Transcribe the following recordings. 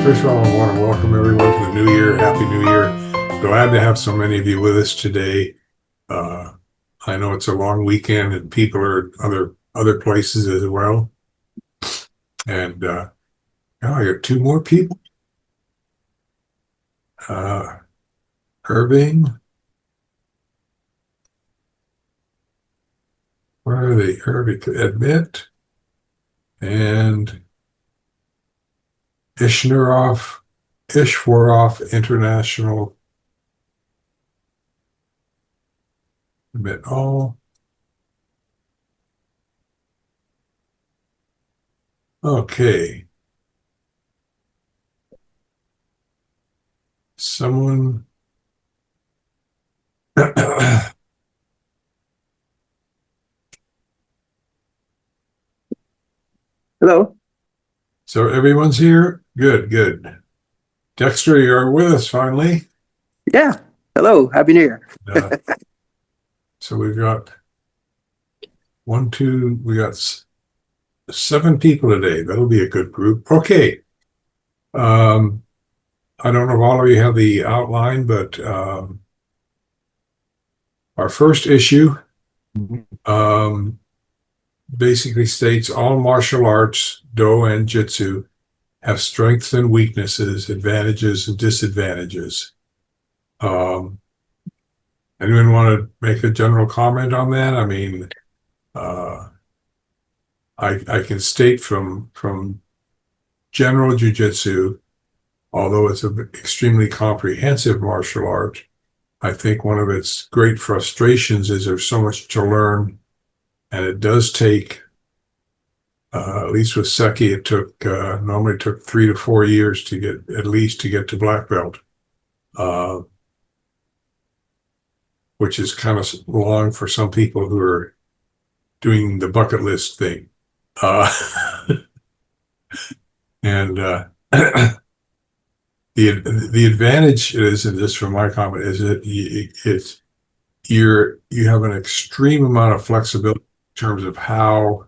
First of all, I want to welcome everyone to the new year. Happy New Year. Glad to have so many of you with us today. I know it's a long weekend and people are other places as well. And now I got two more people. Irving. Where are they? Irving Admit. And Ishwarov International. Admit all. Okay. Someone. Hello. So everyone's here? Good, good. Dexter, you're with us finally. Yeah. Hello. Happy New Year. So we've got we got 7 people today. That'll be a good group. Okay. I don't know if all of you have the outline, but our first issue basically states all martial arts, Do and Jitsu, have strengths and weaknesses, advantages and disadvantages. Anyone want to make a general comment on that? I mean, I can state from general jujitsu, although it's an extremely comprehensive martial art, I think one of its great frustrations is there's so much to learn, and it does take, at least with Seki, it took normally took 3 to 4 years to get to black belt, which is kind of long for some people who are doing the bucket list thing. And the advantage is, and this from my comment, is that you have an extreme amount of flexibility in terms of how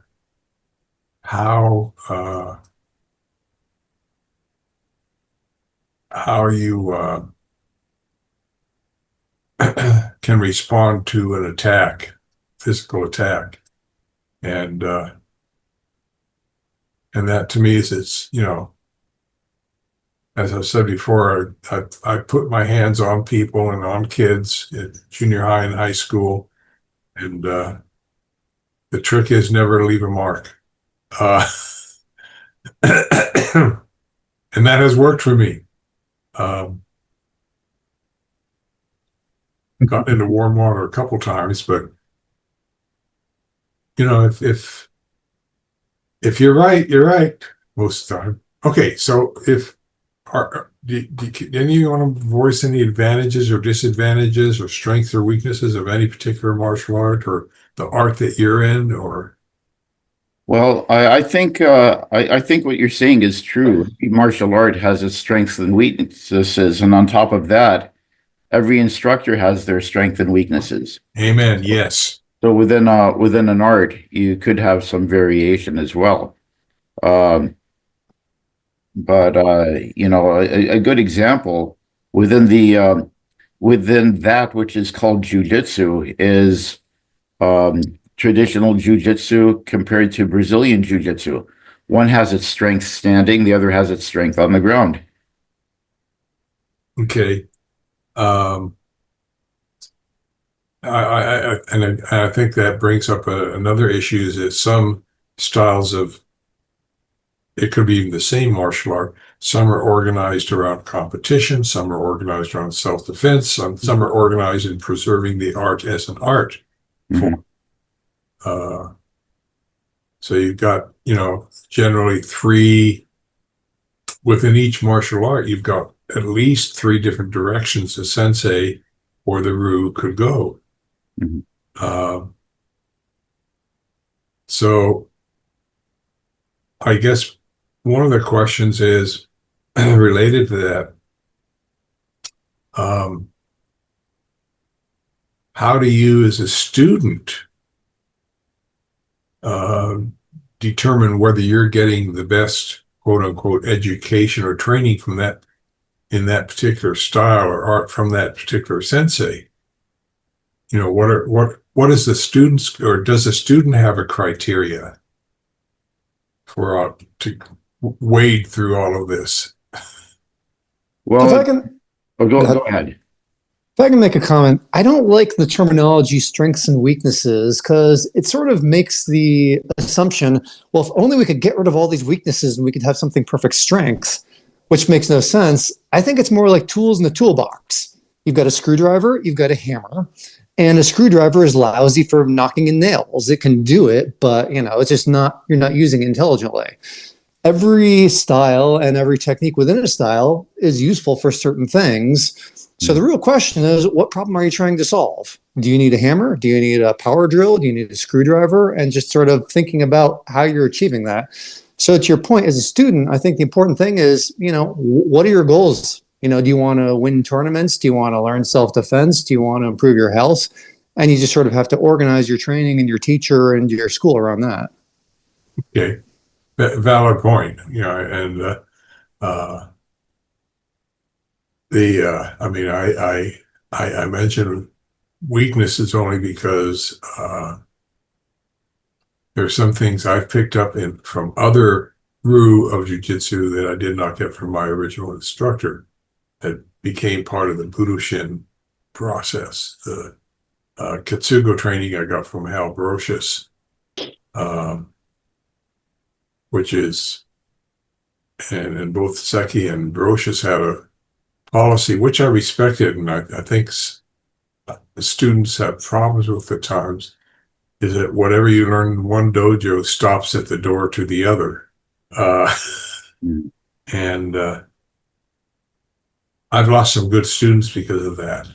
you can respond to an attack, physical attack, and that to me is, it's, as I've said before, I put my hands on people and on kids at junior high and high school, and the trick is never to leave a mark. And that has worked for me. Got into warm water a couple times, but if you're right, you're right most of the time. Okay, so do you want to voice any advantages or disadvantages or strengths or weaknesses of any particular martial art or the art that you're in? Or Well, I think I think what you're saying is true. Every martial art has its strengths and weaknesses, and on top of that, every instructor has their strengths and weaknesses. amen, yes. So within an art, you could have some variation as well. But a good example within within that which is called jujitsu is traditional jujitsu compared to Brazilian jiu-jitsu. One has its strength standing, the other has its strength on the ground. Okay. I think that brings up another issue, is that some styles of, it could be even the same martial art, some are organized around competition, some are organized around self-defense, some are organized in preserving the art as an art form. So you've got, generally 3 within each martial art. You've got at least 3 different directions the sensei or the ryu could go. So I guess one of the questions is related to that. How do you, as a student, determine whether you're getting the best quote unquote education or training from that in that particular style or art from that particular sensei. You know, what is the student's, or does the student have a criteria for to wade through all of this? Well, If I can, go ahead. ahead. If I can make a comment, I don't like the terminology strengths and weaknesses because it sort of makes the assumption, well, if only we could get rid of all these weaknesses and we could have something perfect strength, which makes no sense. I think it's more like tools in the toolbox. You've got a screwdriver, you've got a hammer, and a screwdriver is lousy for knocking in nails. It can do it, but it's just not, you're not using it intelligently. Every style and every technique within a style is useful for certain things. So the real question is, what problem are you trying to solve? Do you need a hammer? Do you need a power drill? Do you need a screwdriver? And just sort of thinking about how you're achieving that. So to your point, as a student, I think the important thing is, what are your goals? Do you want to win tournaments? Do you want to learn self-defense? Do you want to improve your health? And you just sort of have to organize your training and your teacher and your school around that. Okay, valid point. And I mentioned weaknesses only because there's some things I've picked up from other Ryu of Jiu-Jitsu that I did not get from my original instructor that became part of the Budoshin process. The Katsugo training I got from Hal Brocious, which is, and both Seki and Brocious had a policy, which I respected, and I think the students have problems with at times, is that whatever you learn in one dojo stops at the door to the other. And I've lost some good students because of that.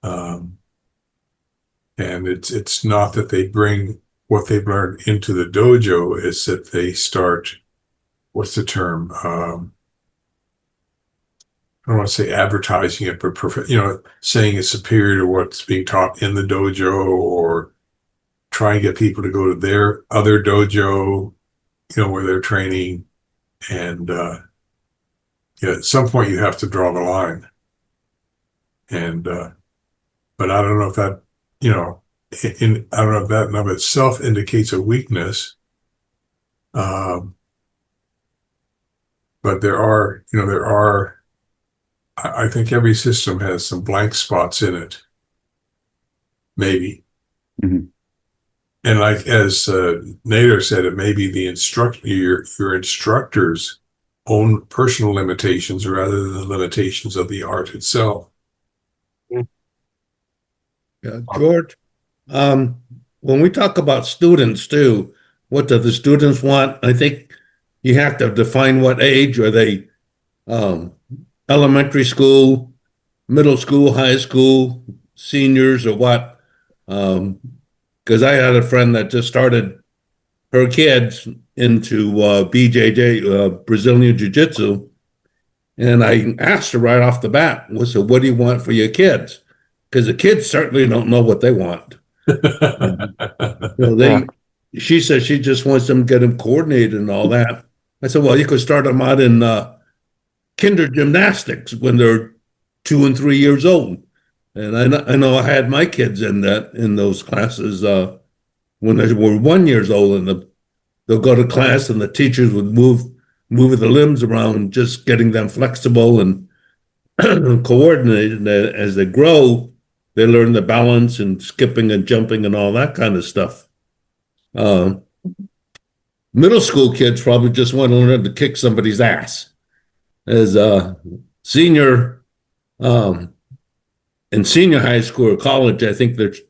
And it's not that they bring what they've learned into the dojo, it's that they start, what's the term? I don't want to say advertising it, but saying it's superior to what's being taught in the dojo, or try and get people to go to their other dojo, where they're training. And at some point you have to draw the line. And but I don't know if that, I don't know if that in of itself indicates a weakness. But there are, I think every system has some blank spots in it. Maybe. Mm-hmm. And like as Nader said, it may be the your instructor's own personal limitations rather than the limitations of the art itself. Yeah, George, when we talk about students too, what do the students want? I think you have to define what age. Are they elementary school, middle school, high school, seniors, or what? Because I had a friend that just started her kids into BJJ, Brazilian Jiu-Jitsu, and I asked her right off the bat, I said, what do you want for your kids? Because the kids certainly don't know what they want. She said she just wants them to get them coordinated and all that. I said, well, you could start them out in kinder gymnastics when they're 2 and 3 years old. And I know I had my kids in those classes when they were 1 year old, and they'll go to class and the teachers would move the limbs around, just getting them flexible and coordinated. And as they grow, they learn the balance and skipping and jumping and all that kind of stuff. Middle school kids probably just want to learn to kick somebody's ass. As senior in senior high school or college, I think there's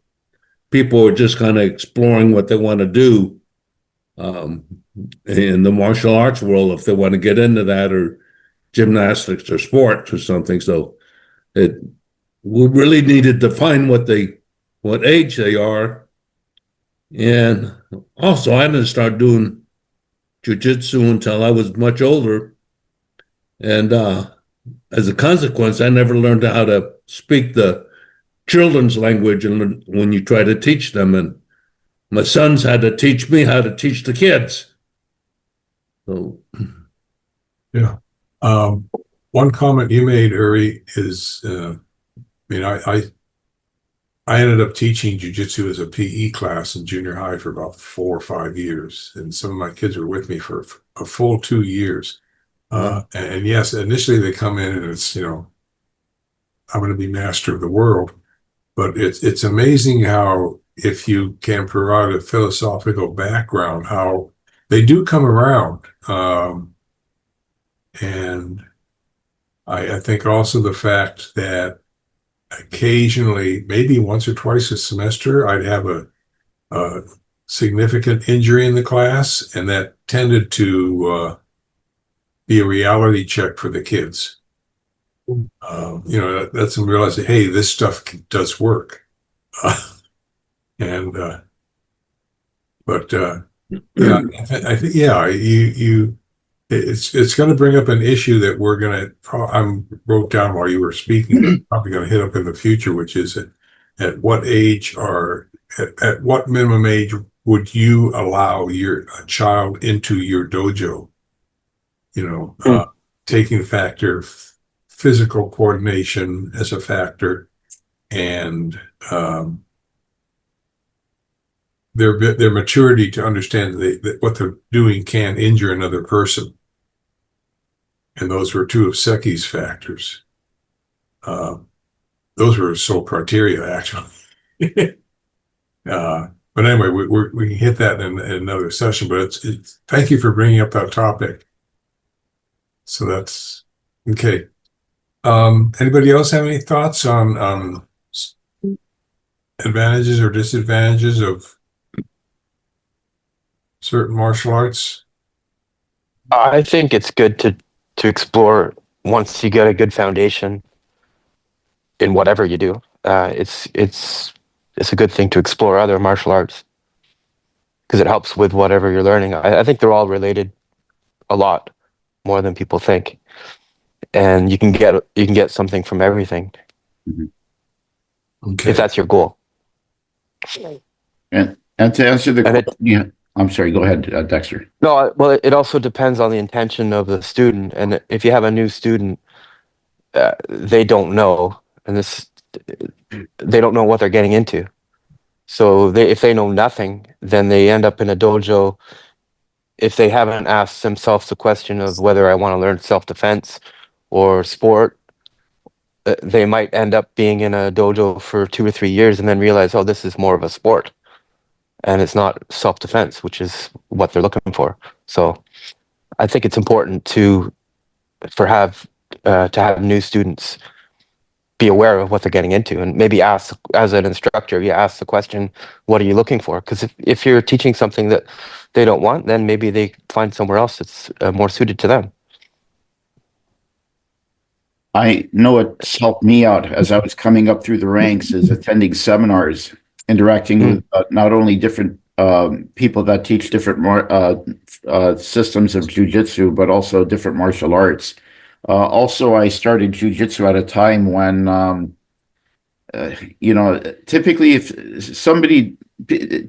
people are just kind of exploring what they want to do in the martial arts world, if they want to get into that, or gymnastics or sports or something. So we really need to define what age they are. And also, I didn't start doing jiu-jitsu until I was much older. And as a consequence, I never learned how to speak the children's language and when you try to teach them. And my sons had to teach me how to teach the kids. So, Yeah. One comment you made, Uri, is, I mean, I ended up teaching jujitsu as a PE class in junior high for about 4 or 5 years, and some of my kids were with me for a full 2 years. And yes, initially they come in and it's, I'm going to be master of the world, but it's amazing how if you can provide a philosophical background, how they do come around. And I think also the fact that occasionally, maybe once or twice a semester, I'd have a significant injury in the class, and that tended to be a reality check for the kids. That's them realizing, hey, this stuff does work. And but yeah, I think it's going to bring up an issue that we're going to. I wrote down while you were speaking that probably going to hit up in the future, which is at what age at what minimum age would you allow a child into your dojo? Taking the factor of physical coordination as a factor, and their maturity to understand that what they're doing can injure another person. And those were two of Seki's factors. Those were his sole criteria, actually. But anyway, we can hit that in another session. But thank you for bringing up that topic. So that's okay. Anybody else have any thoughts on advantages or disadvantages of certain martial arts? I think it's good to explore once you get a good foundation in whatever you do. It's a good thing to explore other martial arts because it helps with whatever you're learning. I think they're all related a lot more than people think, and you can get something from everything Okay. if that's your goal. And to answer the And question, yeah, I'm sorry, go ahead, Dexter. No, well, it also depends on the intention of the student, and if you have a new student, they don't know, and they don't know what they're getting into. So if they know nothing, then they end up in a dojo. If they haven't asked themselves the question of whether I want to learn self-defense or sport, they might end up being in a dojo for 2 or 3 years and then realize, oh, this is more of a sport and it's not self-defense, which is what they're looking for. So I think it's important to have new students be aware of what they're getting into, and maybe ask, as an instructor, you ask the question, what are you looking for? Because if you're teaching something that they don't want, then maybe they find somewhere else that's more suited to them. I know it's helped me out as I was coming up through the ranks, is attending seminars, interacting with not only different people that teach different systems of jujitsu, but also different martial arts. Also, I started jujitsu at a time when,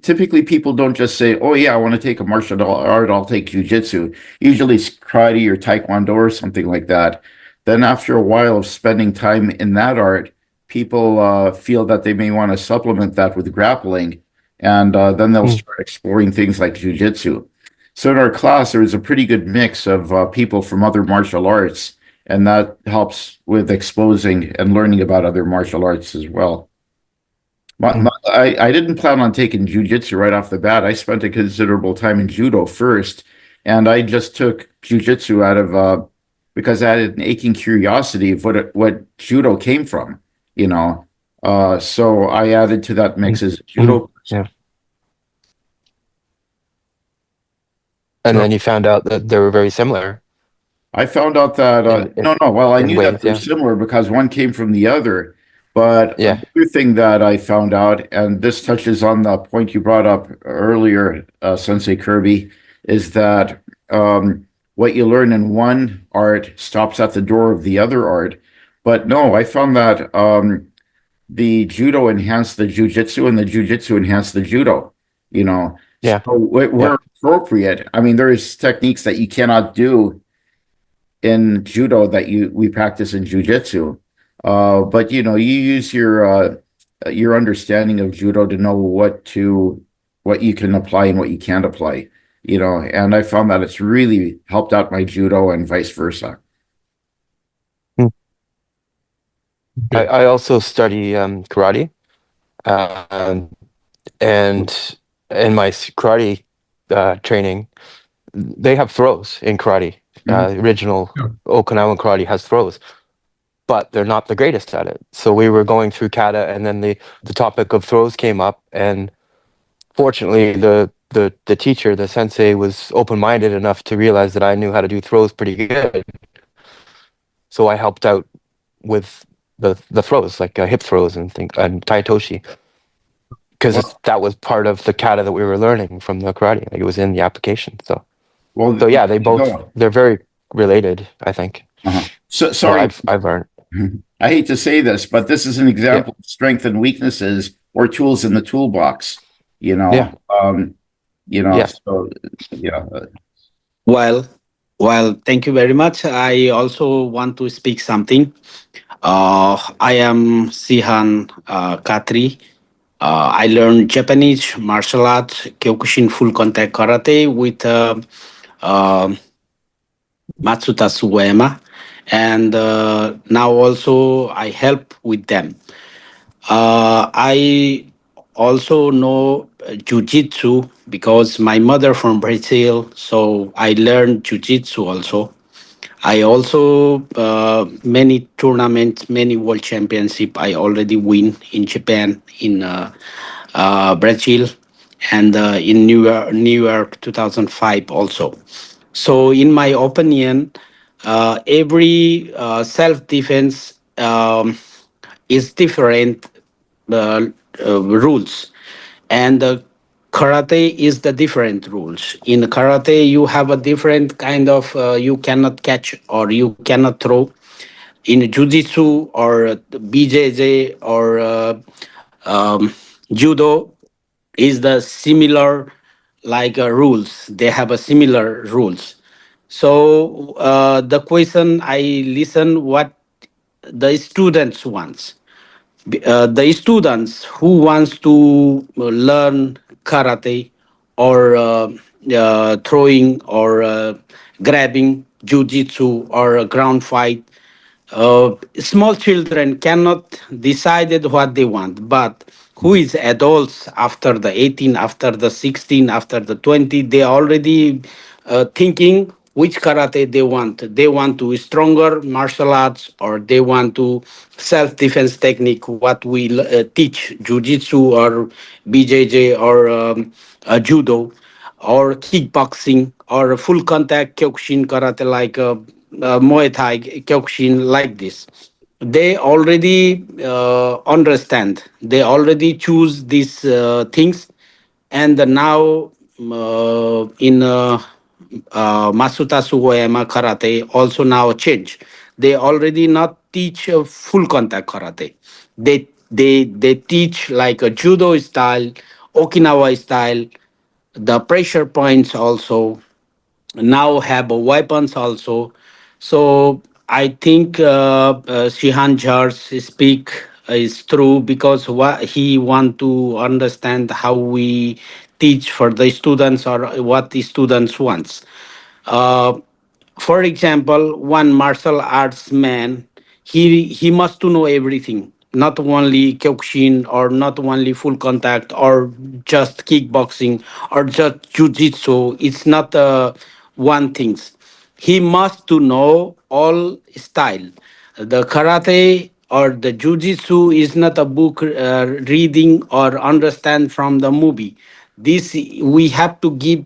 typically people don't just say, oh yeah, I want to take a martial art, I'll take jujitsu. Usually it's karate or taekwondo or something like that. Then after a while of spending time in that art, people feel that they may want to supplement that with grappling, and then they'll start exploring things like jujitsu. So in our class, there was a pretty good mix of people from other martial arts, and that helps with exposing and learning about other martial arts as well. I didn't plan on taking jujitsu right off the bat. I spent a considerable time in judo first, and I just took jujitsu out of because I had an aching curiosity of what judo came from, so I added to that mix as judo. Yeah. And then you found out that they were very similar. I found out that I knew that they're similar because one came from the other. But another thing that I found out, and this touches on the point you brought up earlier, Sensei Kirby, is that what you learn in one art stops at the door of the other art. But no, I found that the judo enhanced the jujitsu and the jujitsu enhanced the judo. Yeah. So where Yeah. appropriate, I mean, there's techniques that you cannot do in judo that we practice in jujitsu. But you use your understanding of judo to know what you can apply and what you can't apply. And I found that it's really helped out my judo and vice versa. I also study karate, um, and in my karate training, they have throws in karate. Original Yeah. Okinawan karate has throws, but they're not the greatest at it. So we were going through kata, and then the topic of throws came up, and fortunately, the teacher, the sensei, was open-minded enough to realize that I knew how to do throws pretty good. So I helped out with the throws, like hip throws and taitoshi, because that was part of the kata that we were learning from the karate. Like it was in the application. So yeah, they're very related, I think. So Or sorry, I've learned. I hate to say this, but this is an Yeah. example of strength and weaknesses or tools in the toolbox. Yeah. Yeah. So yeah. Well, thank you very much. I also want to speak something. I am Sihan Katri. I learned Japanese martial arts, Kyokushin full contact karate with uh, Matsuta Suwema. And now also I help with them. I also know Jiu-Jitsu because my mother from Brazil, so I learned Jiu-Jitsu also. I also many tournaments, many world championship. I already win in Japan, in Brazil, and in New York 2005 also. So, in my opinion, every self defense is different rules, and karate is the different rules. In karate you have a different kind of you cannot catch or you cannot throw. In jujitsu or bjj or judo is the similar like rules, they have a similar rules. So the question I listen what the students wants. The students who wants to learn karate or throwing or grabbing jiu-jitsu or ground fight, small children cannot decide what they want, but who is adults after the 18, after the 16, after the 20, they already thinking which karate they want. They want to stronger martial arts or they want to self-defense technique, what we teach, jiu-jitsu or BJJ or judo or kickboxing or full contact kyokushin karate like Muay Thai, Kyokushin, like this. They already understand. They already choose these things, and now in Masuta Sugoyama karate also now change. They already not teach full contact karate. They teach like a judo style, Okinawa style, the pressure points also now have weapons also. So I think Shihan Jar's speak is true because what he want to understand how we teach for the students or what the students wants. Uh, for example, one martial arts man, he must to know everything, not only kyokushin or not only full contact or just kickboxing or just jujitsu. It's not one things. He must to know all style. The karate or the jujitsu is not a book reading or understand from the movie. This we have to give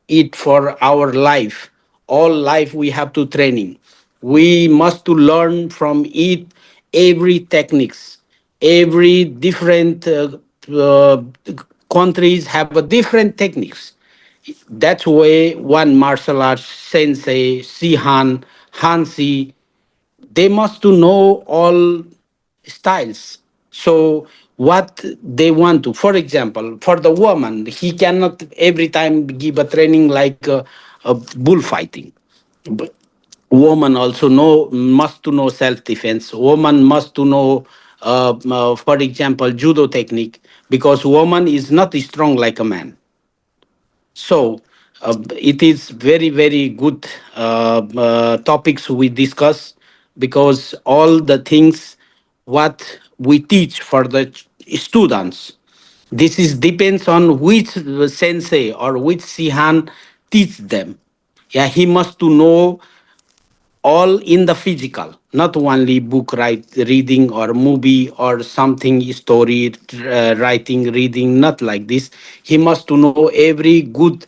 it for our life. All life we have to training. We must to learn from it every techniques. Every different uh, countries have a different techniques. That's why one martial arts sensei, Sihan, Hansi, they must to know all styles. So what they want to. For example, for the woman, he cannot every time give a training like a bullfighting. But woman also must to know self-defense. Woman must to know, for example, judo technique, because woman is not strong like a man. So it is very, very good topics we discuss, because all the things what we teach for the students, this is depends on which sensei or which sihan teach them. Yeah, he must to know all in the physical, not only book reading or movie or something story writing, reading, not like this. He must to know every good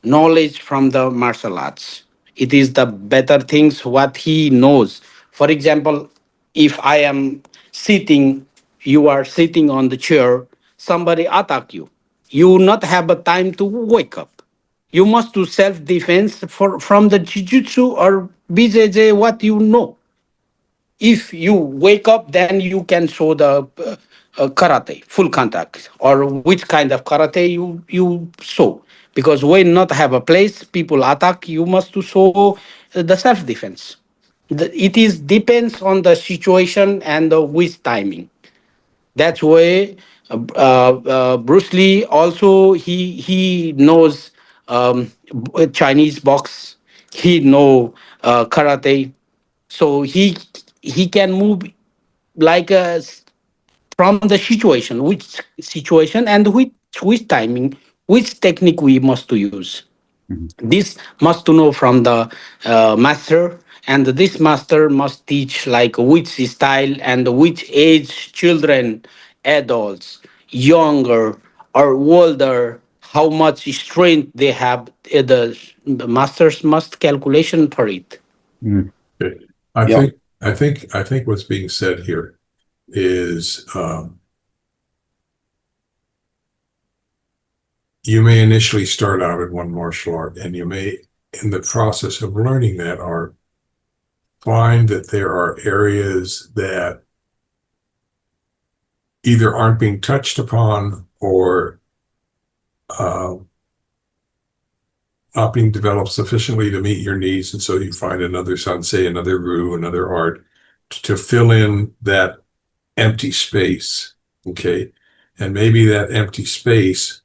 knowledge from the martial arts. It is the better things what he knows. For example, if I am sitting, you are sitting on the chair, somebody attack you, you will not have a time to wake up. You must do self-defense from the jiu-jitsu or BJJ, what you know. If you wake up, then you can show the karate, full contact, or which kind of karate you show. Because when not have a place, people attack, you must to show the self-defense. It is depends on the situation and the with timing. That's why Bruce Lee also he knows Chinese box. He know karate, so he can move like from the situation, which situation and which timing, which technique we must to use. This must to know from the master, and this master must teach like which style and which age children, adults, younger or older, how much strength they have. The masters must calculation for it. Okay. I Yeah. think I think what's being said here is you may initially start out in one martial art, and you may, in the process of learning that art, find that there are areas that either aren't being touched upon or not being developed sufficiently to meet your needs, and so you find another sensei, another ru, another art to fill in that empty space. Okay, and maybe that empty space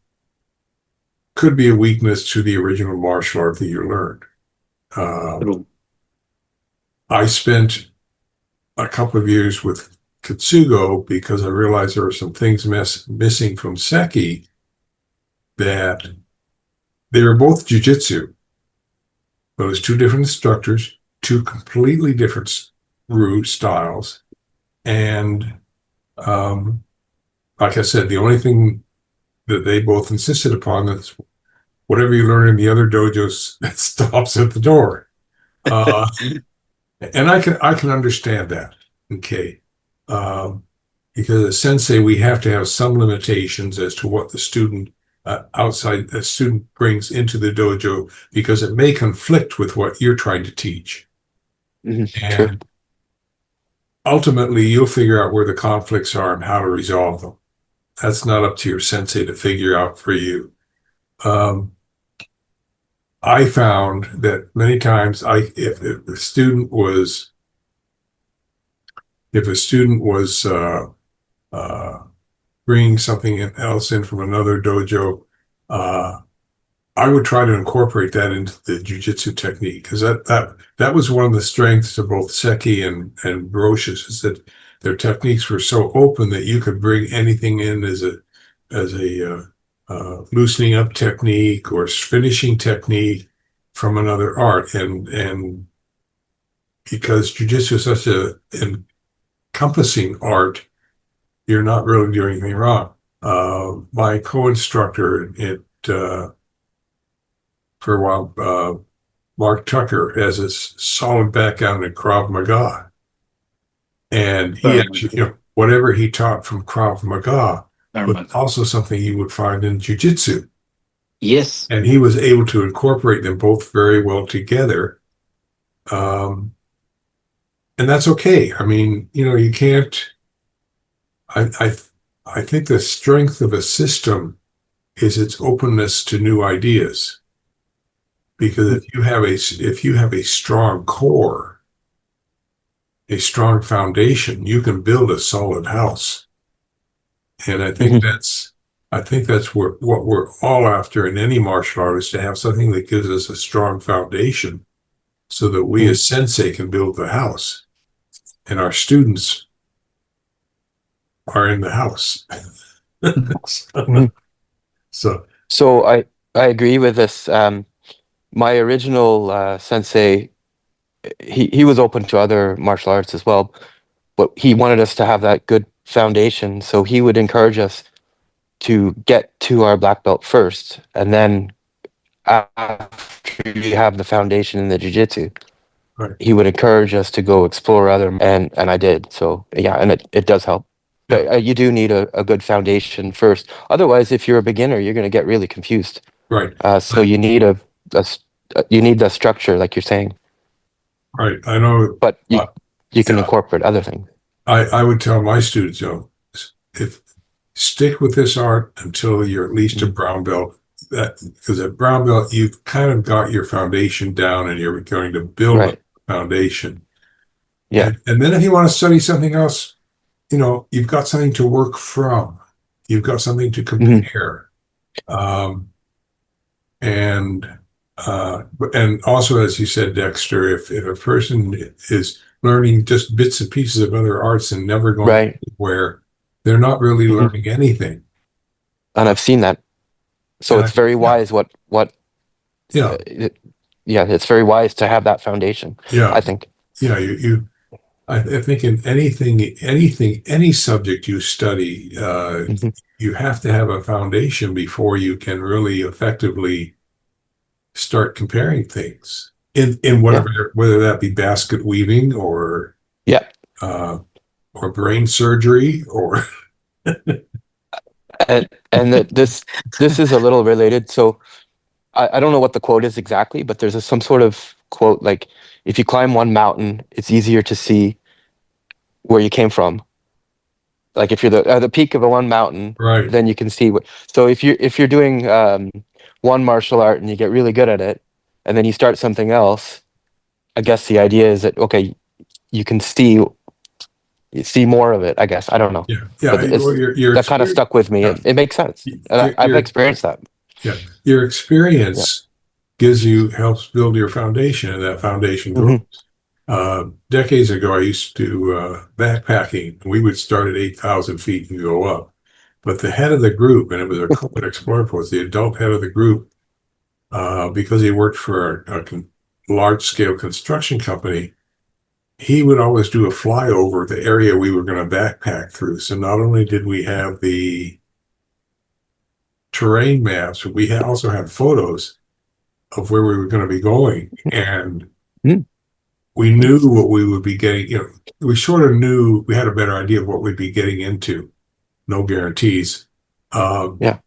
could be a weakness to the original martial art that you learned. True. I spent a couple of years with Kitsugo because I realized there were some things missing from Seki, that they were both jujitsu, but it was two different instructors, two completely different ru styles. And like I said, the only thing that they both insisted upon is whatever you learn in the other dojos, that stops at the door. And I can understand that, okay? Because as sensei, we have to have some limitations as to what the student outside the student brings into the dojo, because it may conflict with what you're trying to teach. True. And ultimately, you'll figure out where the conflicts are and how to resolve them. That's not up to your sensei to figure out for you. I found that many times, if a student was bringing something else in from another dojo, I would try to incorporate that into the jujitsu technique, because that was one of the strengths of both Seki and Broshes, is that their techniques were so open that you could bring anything in as a loosening up technique or finishing technique from another art, and because jujitsu is such an encompassing art, you're not really doing anything wrong. My co-instructor for a while, Mark Tucker, has a solid background in Krav Maga, and he actually, whatever he taught from Krav Maga was also something you would find in Jiu-Jitsu. Yes. And he was able to incorporate them both very well together. And that's okay. I mean, you can't, I think the strength of a system is its openness to new ideas. Because if you have a strong core, a strong foundation, you can build a solid house. And I think that's what we're all after in any martial art, is to have something that gives us a strong foundation so that we as sensei can build the house. And our students are in the house. So So I agree with this. My original sensei, he was open to other martial arts as well, but he wanted us to have that good foundation. So he would encourage us to get to our black belt first, and then after you have the foundation in the jiu-jitsu, right. he would encourage us to go explore other, and I did. So yeah, and it does help. But you do need a good foundation first. Otherwise, if you're a beginner, you're going to get really confused. Right. So you need you need the structure, like you're saying. Right. I know. But you can yeah. incorporate other things. I would tell my students, if stick with this art until you're at least a brown belt. Because at brown belt, you've kind of got your foundation down, and you're going to build a foundation. Yeah. And then if you want to study something else, you've got something to work from. You've got something to compare. And also, as you said, Dexter, if a person is learning just bits and pieces of other arts and never going anywhere, they're not really learning anything. And I've seen that. So it's very wise it's very wise to have that foundation. Yeah. I think. Yeah, I think in any subject you study, you have to have a foundation before you can really effectively start comparing things in whatever, whether that be basket weaving or brain surgery or and this is a little related. So I don't know what the quote is exactly, but there's some sort of quote like, if you climb one mountain, it's easier to see where you came from. Like if you're at the peak of a one mountain, then you can see what. So if you're doing one martial art and you get really good at it, and then you start something else, I guess the idea is that you can see more of it. I guess I don't know. Yeah. But that kind of stuck with me. Yeah. It makes sense, and I've experienced that. Yeah, your experience helps build your foundation, and that foundation grows. Decades ago, I used to do backpacking. We would start at 8,000 feet and go up. But the head of the group, and it was a explorer post, the adult head of the group, because he worked for a large-scale construction company, he would always do a flyover the area we were going to backpack through. So not only did we have the terrain maps, but we also had photos of where we were going to be going, and we knew what we would be getting. We sort of knew, we had a better idea of what we'd be getting into. No guarantees. And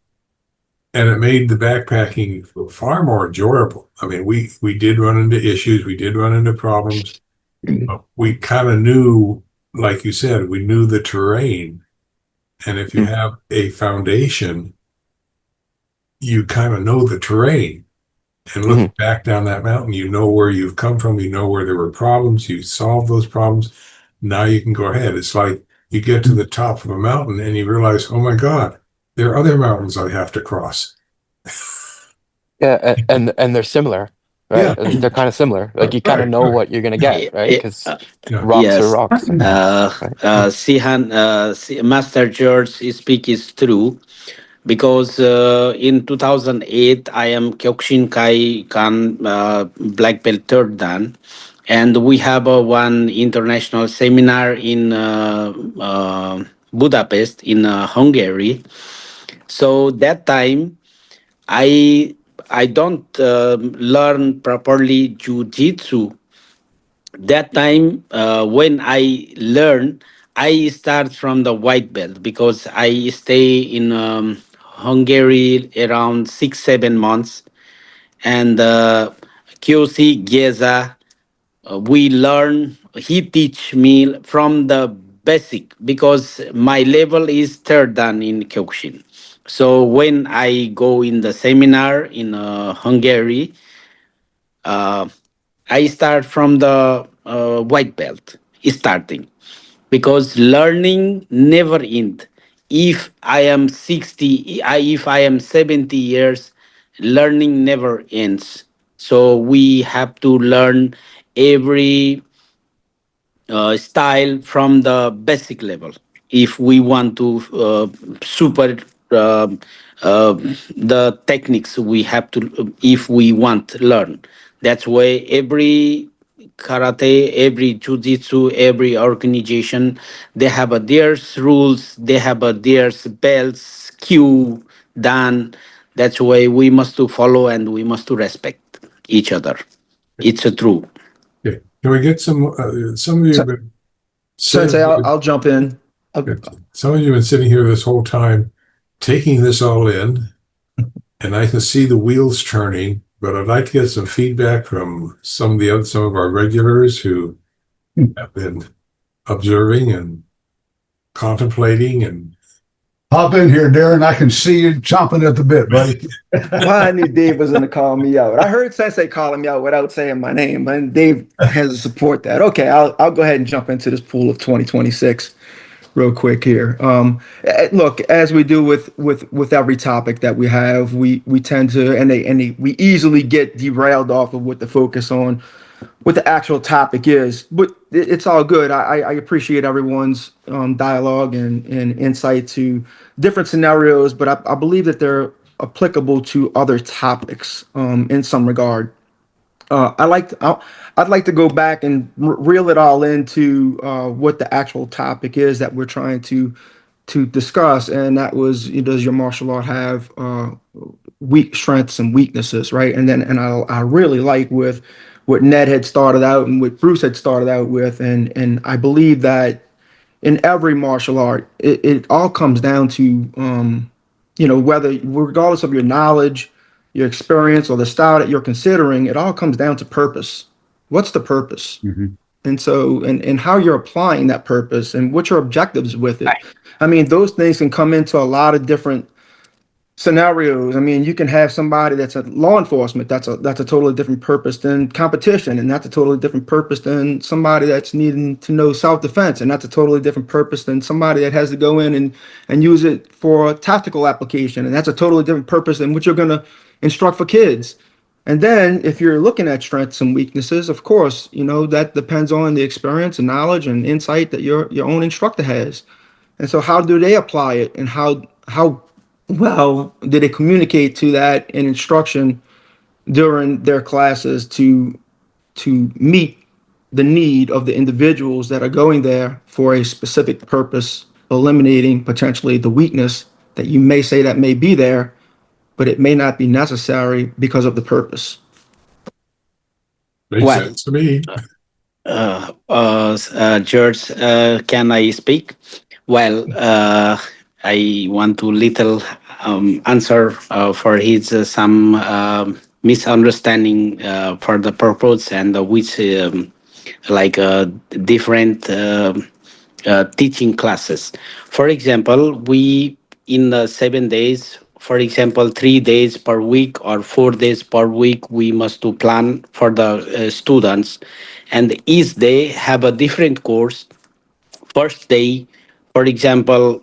it made the backpacking far more enjoyable. I mean, we did run into issues, we did run into problems, but we kind of knew, like you said, we knew the terrain. And if you have a foundation, you kind of know the terrain. And looking back down that mountain, you know where you've come from, you know where there were problems, you solved those problems. Now you can go ahead. It's like you get to the top of a mountain and you realize, oh my God, there are other mountains I have to cross. Yeah, and they're similar, right? Yeah. They're kind of similar. Like you kind of know what you're gonna get, right? Because rocks are rocks. Sihan, Master George speak is true. Because in 2008, I am Kyokushin Kai Kan Black Belt third Dan, and we have one international seminar in Budapest in Hungary. So that time, I don't learn properly Jujitsu. That time, when I learn, I start from the white belt because I stay in Hungary around 6-7 months, and QC Geza, we learn. He teach me from the basic because my level is third dan in Kyokushin. So when I go in the seminar in Hungary, uh, I start from the white belt, starting because learning never end. If I am 60, if I am 70 years, learning never ends. So we have to learn every style from the basic level if we want to super uh, uh, the techniques we have to if we want to learn. That's why every karate, every jujitsu, every organization, they have a their rules, they have a their belts, cue, dan. That's why we must to follow and we must to respect each other. It's a true. Okay. Can we get some of you have been Sensei, I'll jump in. some of you have been sitting here this whole time taking this all in, and I can see the wheels turning, but I'd like to get some feedback from some of our regulars who have been observing and contemplating and Hop in here, Darren. I can see you chomping at the bit, buddy. Well, I knew Dave was going to call me out. I heard Sensei calling me out without saying my name, and Dave has to support that. Okay, I'll go ahead and jump into this pool of 2026 real quick here. Look, as we do with every topic that we have, we tend to we easily get derailed off of what the focus on what the actual topic is, but it's all good. I appreciate everyone's dialogue and insight to different scenarios, but I believe that they're applicable to other topics in some regard. I'd like to go back and reel it all into what the actual topic is that we're trying to discuss, and that was, does your martial art have weak strengths and weaknesses, right? And I really like with what Ned had started out and what Bruce had started out with, and I believe that in every martial art, it all comes down to whether, regardless of your knowledge, your experience, or the style that you're considering, it all comes down to purpose. What's the purpose? And so, and how you're applying that purpose and what your objectives with it. I mean, those things can come into a lot of different scenarios. I mean, you can have somebody that's a law enforcement. That's a totally different purpose than competition, and that's a totally different purpose than somebody that's needing to know self-defense, and that's a totally different purpose than somebody that has to go in and use it for a tactical application, and that's a totally different purpose than what you're going to instruct for kids. And then if you're looking at strengths and weaknesses, of course, that depends on the experience and knowledge and insight that your own instructor has. And so how do they apply it, and how well do they communicate to that in instruction during their classes to meet the need of the individuals that are going there for a specific purpose, eliminating potentially the weakness that you may say that may be there, but it may not be necessary because of the purpose. makes Well, sense to me. George, can I speak? Well, I want to little answer for his some misunderstanding for the purpose and which like different teaching classes. For example, we in the 7 days, for example, 3 days per week or 4 days per week, we must to plan for the students, and each day have a different course. First day, for example,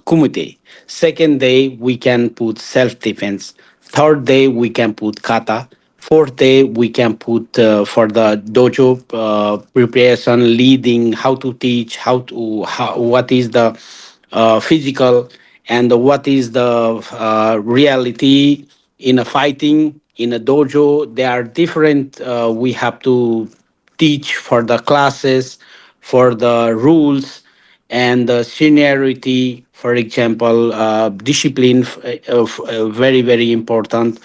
kumite. Second day, we can put self-defense. Third day, we can put kata. Fourth day, we can put for the dojo preparation, leading, how to teach, what is the physical and what is the reality in a fighting in a dojo. There are different. We have to teach for the classes, for the rules, and the seniority. For example, discipline, very very important,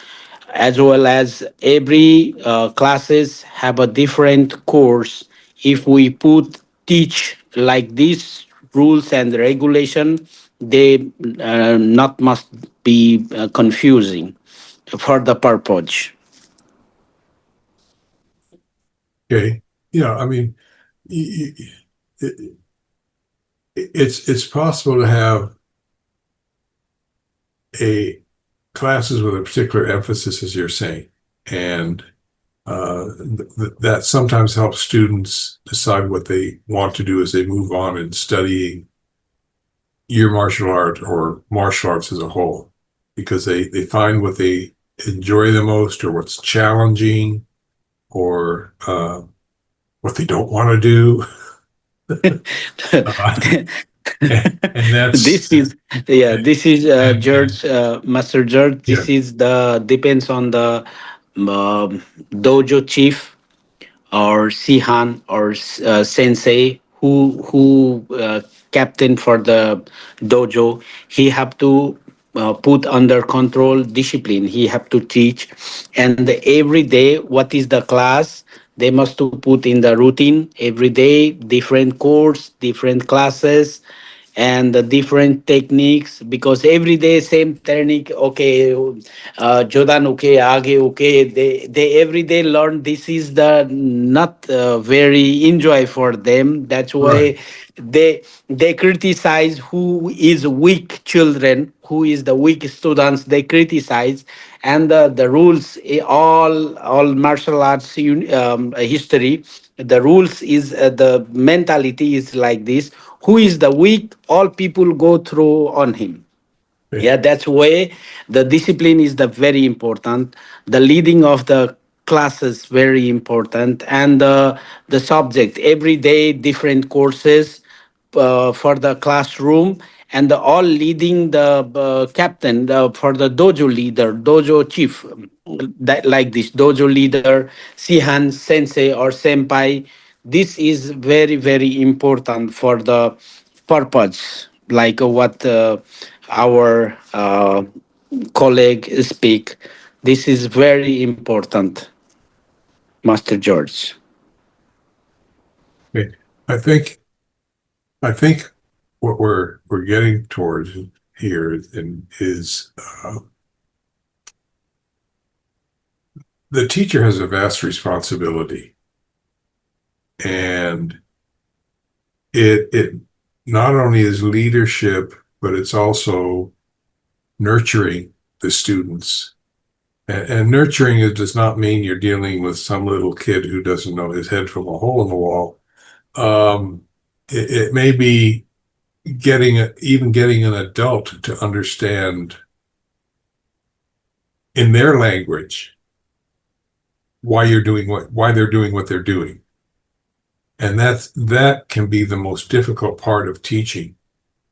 as well as every classes have a different course. If we put teach like these rules and regulation, they not must be confusing for the purpose. Okay. Yeah, I mean, y- y- it's possible to have a classes with a particular emphasis, as you're saying, and that sometimes helps students decide what they want to do as they move on in studying your martial art or martial arts as a whole, because they find what they enjoy the most or what's challenging or what they don't want to do. And This that's, is, yeah, this is George, Master George. yeah, This is the depends on the dojo chief or Sihan or Sensei who captain for the dojo. He have to put under control discipline. He have to teach, and every day what is the class they must to put in the routine every day, different course, different classes, and the different techniques, because every day same technique. Okay, Jodan, okay, Age, okay, they every day learn. This is the not very enjoy for them. That's right. why they criticize who is weak children, who is the weak students. They criticize, and the rules, all martial arts history, the rules is the mentality is like this: who is the weak, all people go through on him. Okay. Yeah, that's why the discipline is the very important. The leading of the classes very important, and the subject every day different courses for the classroom, and all leading the captain for the dojo leader, dojo chief, that like this dojo leader, sihan, sensei or senpai. This is very very important for the purpose, like what our colleague speak. This is very important, Master George. Okay. I think I think what we're getting towards here is the teacher has a vast responsibility, and it not only is leadership, but it's also nurturing the students. And nurturing it does not mean you're dealing with some little kid who doesn't know his head from a hole in the wall. It may be even getting an adult to understand in their language why they're doing what they're doing. And that can be the most difficult part of teaching.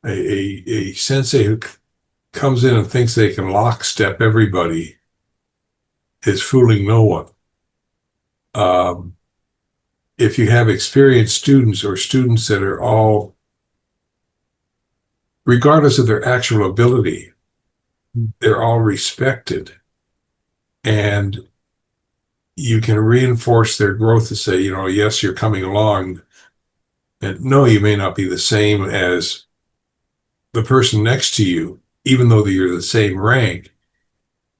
A sensei who comes in and thinks they can lockstep everybody is fooling no one. If you have experienced students or students that are all, regardless of their actual ability, they're all respected, and you can reinforce their growth to say, yes, you're coming along, and no, you may not be the same as the person next to you, even though you're the same rank.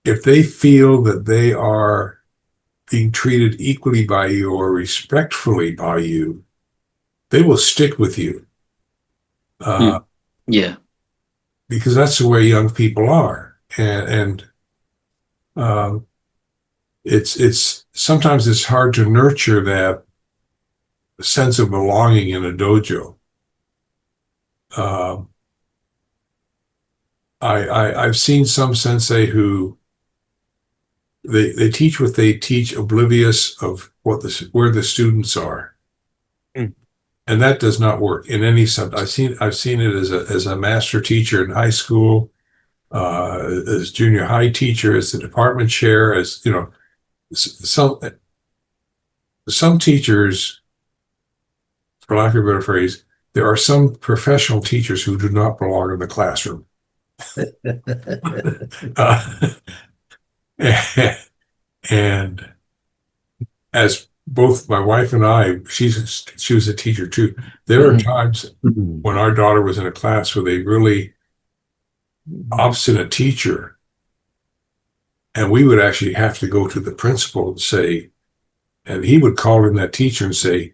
If they feel that they are being treated equally by you or respectfully by you, they will stick with you. Yeah. Because that's the way young people are. And it's sometimes it's hard to nurture that sense of belonging in a dojo. I've seen some sensei who they teach what they teach, oblivious of where the students are. Mm. And that does not work in any subject. I've seen it as a master teacher in high school, as junior high teacher, as the department chair, as some teachers, for lack of a better phrase, there are some professional teachers who do not belong in the classroom. And as both my wife and I, she was a teacher too. There are times when our daughter was in a class with a really obstinate teacher, and we would actually have to go to the principal and say, and he would call in that teacher and say,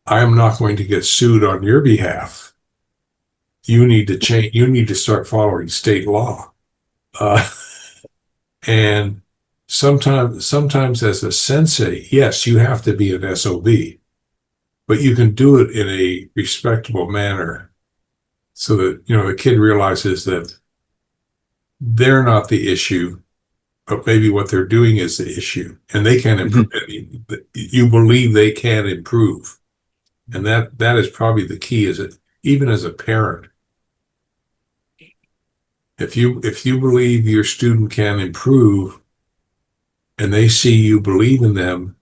I am not going to get sued on your behalf, you need to change, you need to start following state law. And sometimes as a sensei, yes, you have to be an SOB, but you can do it in a respectable manner so that, the kid realizes that they're not the issue, but maybe what they're doing is the issue, and they can improve. You believe they can improve. And that is probably the key, is it, even as a parent, if you believe your student can improve and they see you believe in them,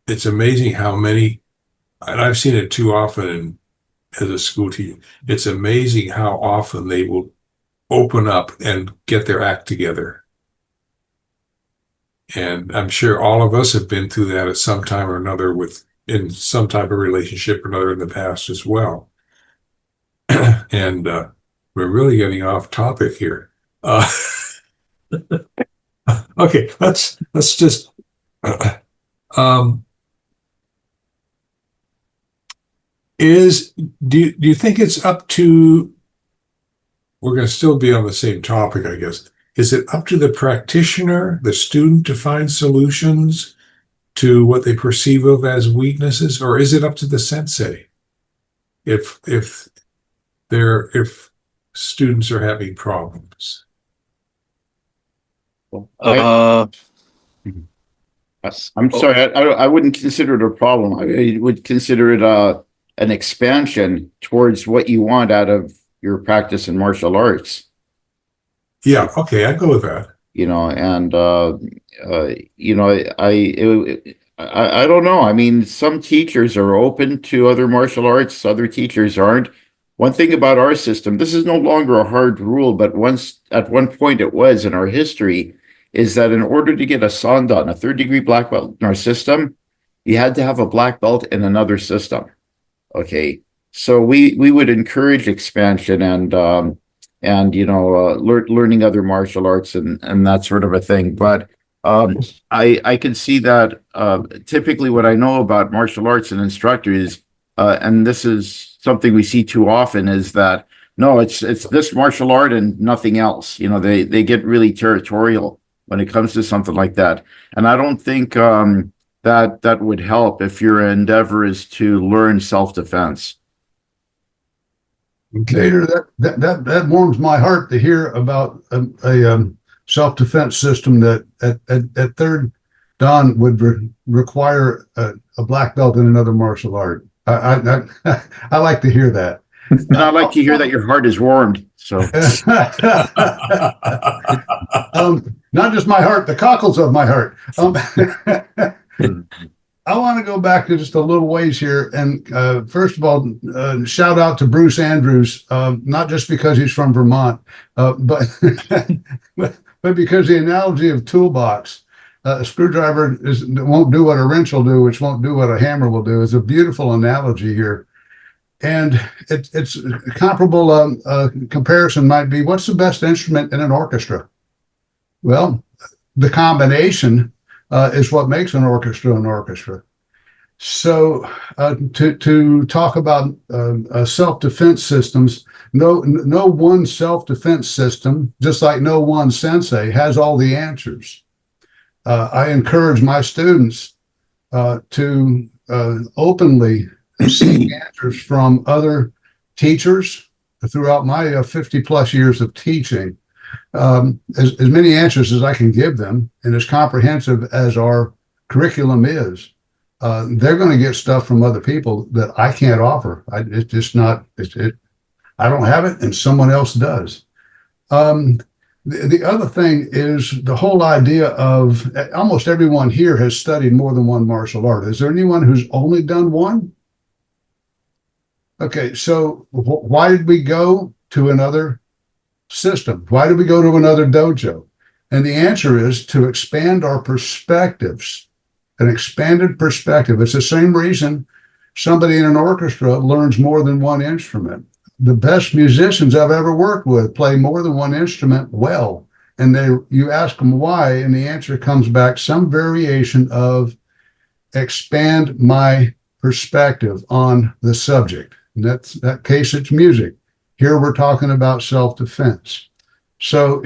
it's amazing how many, and I've seen it too often as a school teacher, it's amazing how often they will open up and get their act together. And I'm sure all of us have been through that at some time or another in some type of relationship or another in the past as well. And we're really getting off topic here. Okay, let's just do you think it's up to, we're going to still be on the same topic, I guess. Is it up to the practitioner, the student, to find solutions to what they perceive of as weaknesses, or is it up to the sensei? If students are having problems. I'm sorry, I wouldn't consider it a problem. I would consider it an expansion towards what you want out of your practice in martial arts. Yeah, okay, I'd go with that. And I don't know. I mean, some teachers are open to other martial arts, other teachers aren't. One thing about our system, this is no longer a hard rule, but at one point it was in our history, is that in order to get a Sandan, a third-degree black belt in our system, you had to have a black belt in another system. Okay, so we would encourage expansion and learning other martial arts and that sort of a thing. But I can see that typically what I know about martial arts and instructors, and this is something we see too often, is that no, it's this martial art and nothing else. They get really territorial when it comes to something like that, and I don't think that would help if your endeavor is to learn self-defense. Gator, that warms my heart to hear about a self-defense system that at third dan would require a black belt in another martial art. I like to hear that. And I like to hear that your heart is warmed. So, not just my heart, the cockles of my heart. I want to go back to just a little ways here. And first of all, shout out to Bruce Andrews, not just because he's from Vermont, but because the analogy of toolbox, a screwdriver won't do what a wrench will do, which won't do what a hammer will do. It's a beautiful analogy here. And it's a comparable comparison might be, what's the best instrument in an orchestra? Well, the combination is what makes an orchestra an orchestra. So to talk about self-defense systems, no one self-defense system, just like no one sensei, has all the answers. I encourage my students to openly seek answers from other teachers throughout my 50 plus years of teaching. As many answers as I can give them, and as comprehensive as our curriculum is, they're going to get stuff from other people that I can't offer. It's just not, I don't have it and someone else does. The other thing is the whole idea of almost everyone here has studied more than one martial art. Is there anyone who's only done one? Okay, so why did we go to another system? Why did we go to another dojo? And the answer is to expand our perspectives, an expanded perspective. It's the same reason somebody in an orchestra learns more than one instrument. The best musicians I've ever worked with play more than one instrument well. And you ask them why, and the answer comes back some variation of expand my perspective on the subject. In that case, it's music. Here we're talking about self-defense. So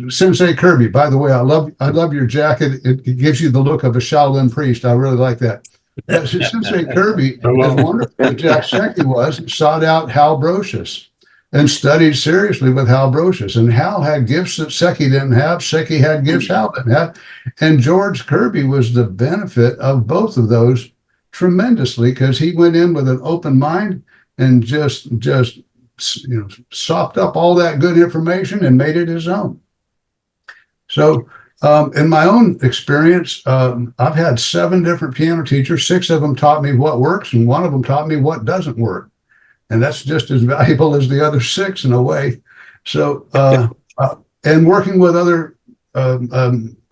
Sensei Kirby, by the way, I love your jacket. It gives you the look of a Shaolin priest. I really like that. But Sensei Kirby, as wonderful as Jack Secchi was, sought out Hal Brocious and studied seriously with Hal Brocious. And Hal had gifts that Secchi didn't have. Secchi had gifts Hal didn't have. And George Kirby was the benefit of both of those tremendously, because he went in with an open mind and just sopped up all that good information and made it his own. So in my own experience, I've had 7 different piano teachers. 6 of them taught me what works, and 1 of them taught me what doesn't work. And that's just as valuable as the other 6 in a way. So, and working with other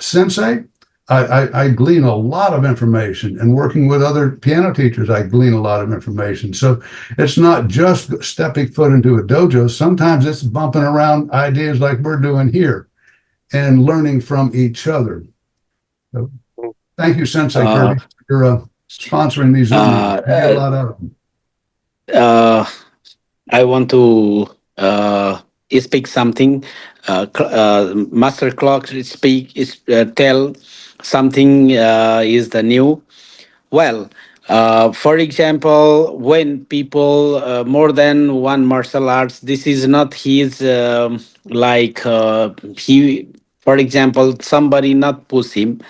sensei, I glean a lot of information, and working with other piano teachers, I glean a lot of information. So it's not just stepping foot into a dojo. Sometimes it's bumping around ideas like we're doing here and learning from each other. So thank you, Sensei Kirby, for sponsoring these. I get a lot out of them. I want to speak something. Master Clock tell something is the new. Well, for example, when people more than one martial arts, this is not his he. For example, somebody not push him.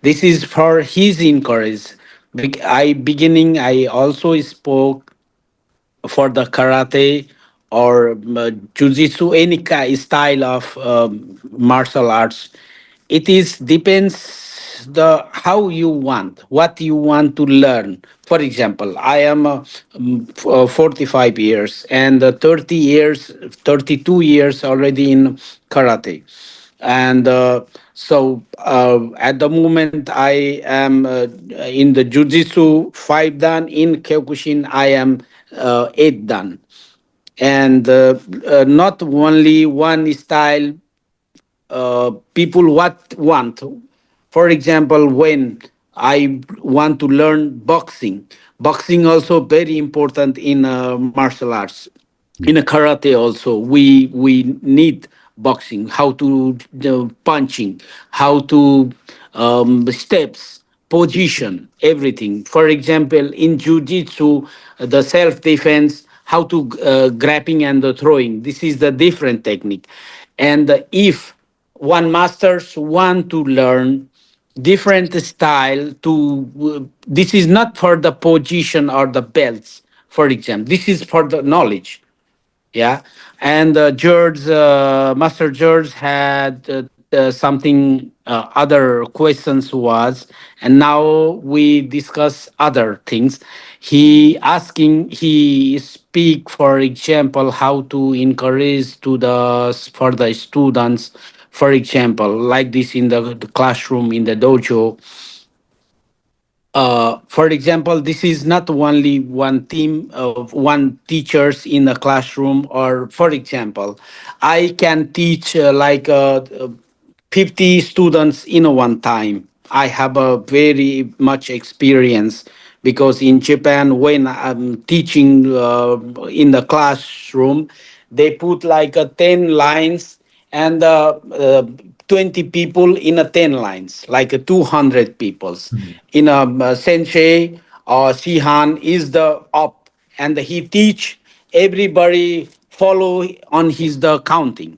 This is for his encourage. I also spoke for the karate or jujitsu, any style of martial arts. It is depends the how you want, what you want to learn. For example, I am 45 years and 30 years, 32 years already in karate. And at the moment I am in the jujitsu 5 dan, in kyokushin I am 8 dan. And not only one style, people what want. For example, when I want to learn boxing, boxing also very important in martial arts. In a karate also, we need boxing, how to punching, how to steps, position, everything. For example, in jiu-jitsu, the self-defense, how to grappling and the throwing. This is the different technique. And if one masters want to learn different style to this is not for the position or the belts, for example, this is for the knowledge. Yeah. And Master George had something other questions was, and now we discuss other things. He speak, for example, how to encourage to the for the students, for example, like this in the classroom, in the dojo. For example, this is not only one team of one teachers in a classroom, or for example, I can teach 50 students in a one time. I have a very much experience because in Japan, when I'm teaching in the classroom, they put like 10 lines and 20 people in a 10 lines, like 200 peoples. In a sensei or Sihan is the up, and he teach everybody follow on his the counting.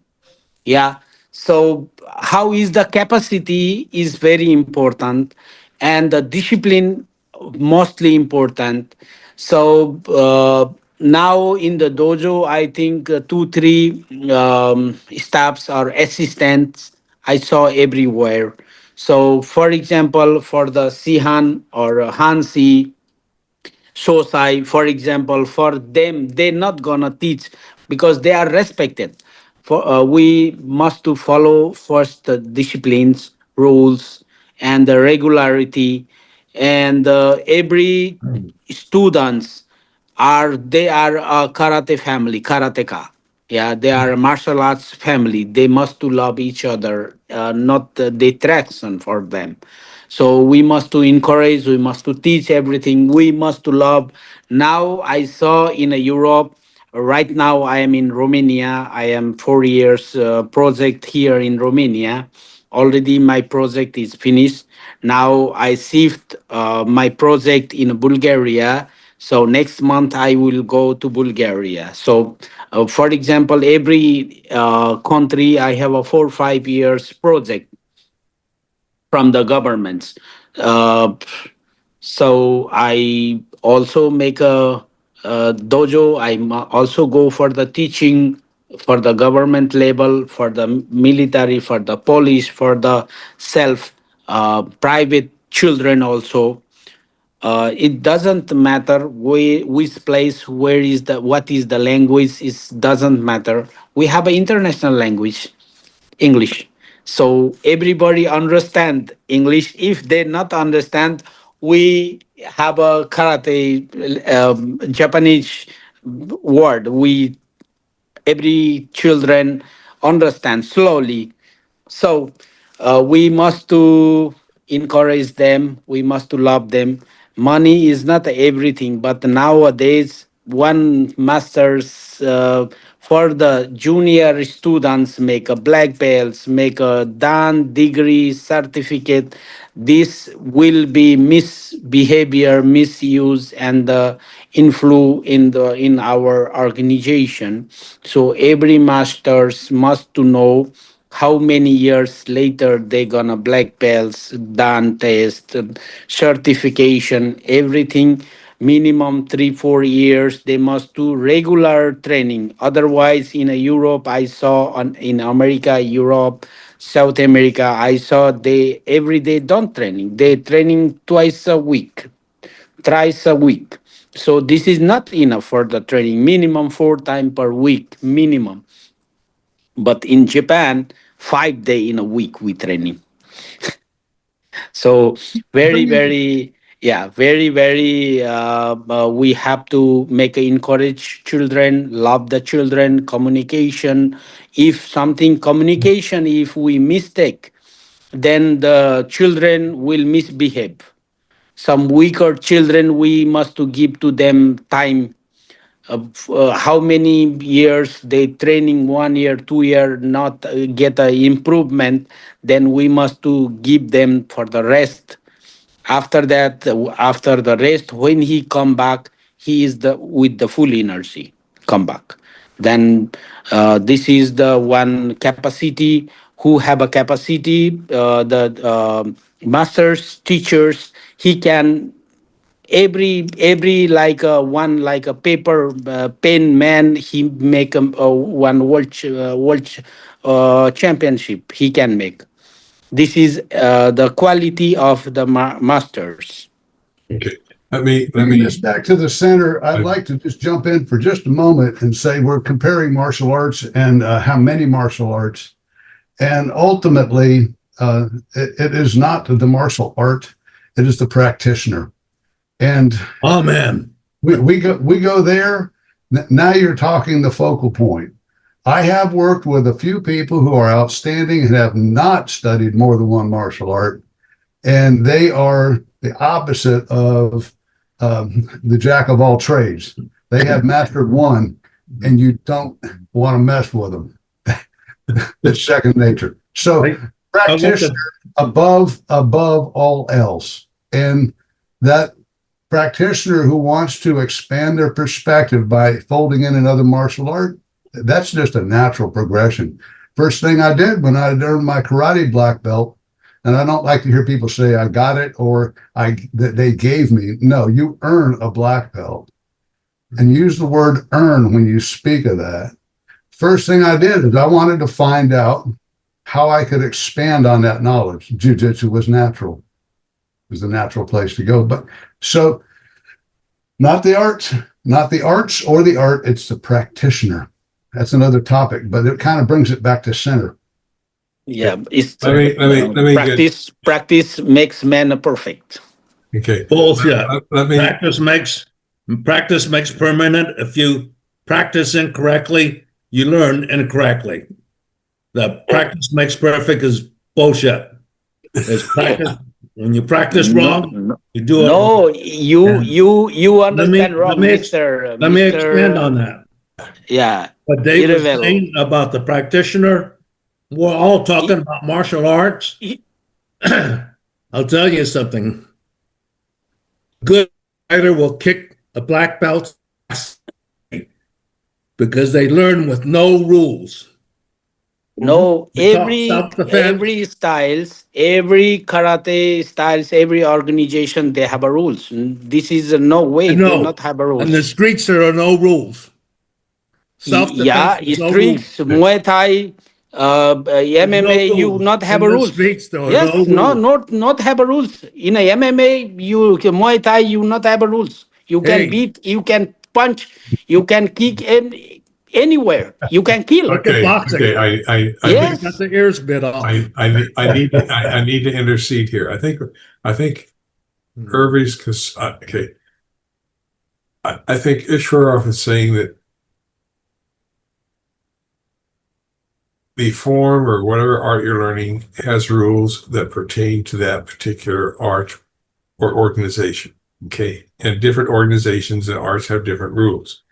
Yeah. So how is the capacity is very important, and the discipline mostly important. So now in the dojo, I think 2 3 staffs or assistants I saw everywhere. So for example, for the Sihan or Hansi Sosai, for example, for them, they're not gonna teach because they are respected. For we must to follow first the disciplines, rules, and the regularity, and every students are a karate family, karateka. Yeah, they are a martial arts family. They must to love each other not the attraction for them. So we must to encourage, we must to teach everything, we must to love. Now I saw in Europe, right now I am in Romania. I am 4 years project here in Romania. Already my project is finished. Now I shift my project in Bulgaria. So next month I will go to Bulgaria. So, for example, every country I have a 4 or 5 years project from the governments. Uh, so I also make a dojo. Also go for the teaching for the government level, for the military, for the police, for the self private children also. It doesn't matter which place, where is the, what is the language. It doesn't matter. We have an international language, English. So everybody understand English. If they not understand, we have a karate Japanese word. We every children understand slowly. So we must to encourage them. We must to love them. Money is not everything, but nowadays one masters for the junior students make a black belts, make a dan degree certificate. This will be misbehavior, misuse, and influence in our organization. So every masters must to know how many years later they gonna black belts, done test, certification, everything. Minimum 3 4 years they must do regular training. Otherwise, in Europe, I saw in America, Europe, South America, I saw they every day don't training. They training twice a week, thrice a week. So this is not enough for the training. Minimum 4 times per week, minimum. But in Japan, 5 day in a week we training. So very Bringing very, yeah, very very, we have to make encourage children, love the children, communication. If something communication, if we mistake, then the children will misbehave. Some weaker children, we must to give to them time. How many years they training, 1 year 2 year, not get a improvement, then we must to give them for the rest. After that, after the rest, when he come back, he is the with the full energy come back. Then this is the one capacity. Who have a capacity, the masters teachers, he can every like one like a paper pen man, he make one world championship he can make. This is the quality of the masters. Okay. Let Bringing me, this back to the center, I'd like to just jump in for just a moment and say we're comparing martial arts and how many martial arts. And ultimately, it is not the martial art, it is the practitioner. And Amen. we go there. Now you're talking the focal point. I have worked with a few people who are outstanding and have not studied more than one martial art, and they are the opposite of the jack of all trades. They have mastered one, and you don't want to mess with them. It's second nature. So practitioner above all else, and that practitioner who wants to expand their perspective by folding in another martial art, that's just a natural progression. First thing I did when I earned my karate black belt, and I don't like to hear people say I got it or that they gave me. No, you earn a black belt, and use the word earn when you speak of that. First thing I did is I wanted to find out how I could expand on that knowledge. Jiu-jitsu was natural. It was the natural place to go. But so not the arts or the art, it's the practitioner. That's another topic, but it kind of brings it back to center. Yeah, it's let me practice makes man perfect. okay. Both, yeah. Let me, Practice makes permanent. If you practice incorrectly, you learn incorrectly. The practice makes perfect is Bullshit. It's practice. When you practice wrong, you do it wrong. No, you understand wrong, Let me expand on that. Yeah, What Dave was irrelevant. saying about the practitioner, we're all talking about martial arts. I'll tell you something. Good fighter will kick a black belt because they learn with no rules. No, We talk self-defense. every styles, every karate styles, every organization, they have a rules. This is no way they No, not have a rules. in the streets there are no rules. Yeah, Self-defense, no streets, rules. Muay Thai, MMA, no you rules. not have In a the rules. streets, there are Yes, no rules. not have a rules. In a MMA, you Muay Thai, you not have a rules. You can Hey. beat, you can punch, you can kick anywhere. You can kill. Look at boxing. Okay, Yes. Got the ears bit off. I need to intercede here. I think Irving's, because okay, I think Ishwarov is saying that the form or whatever art you're learning has rules that pertain to that particular art or organization. Okay, and different organizations and arts have different rules.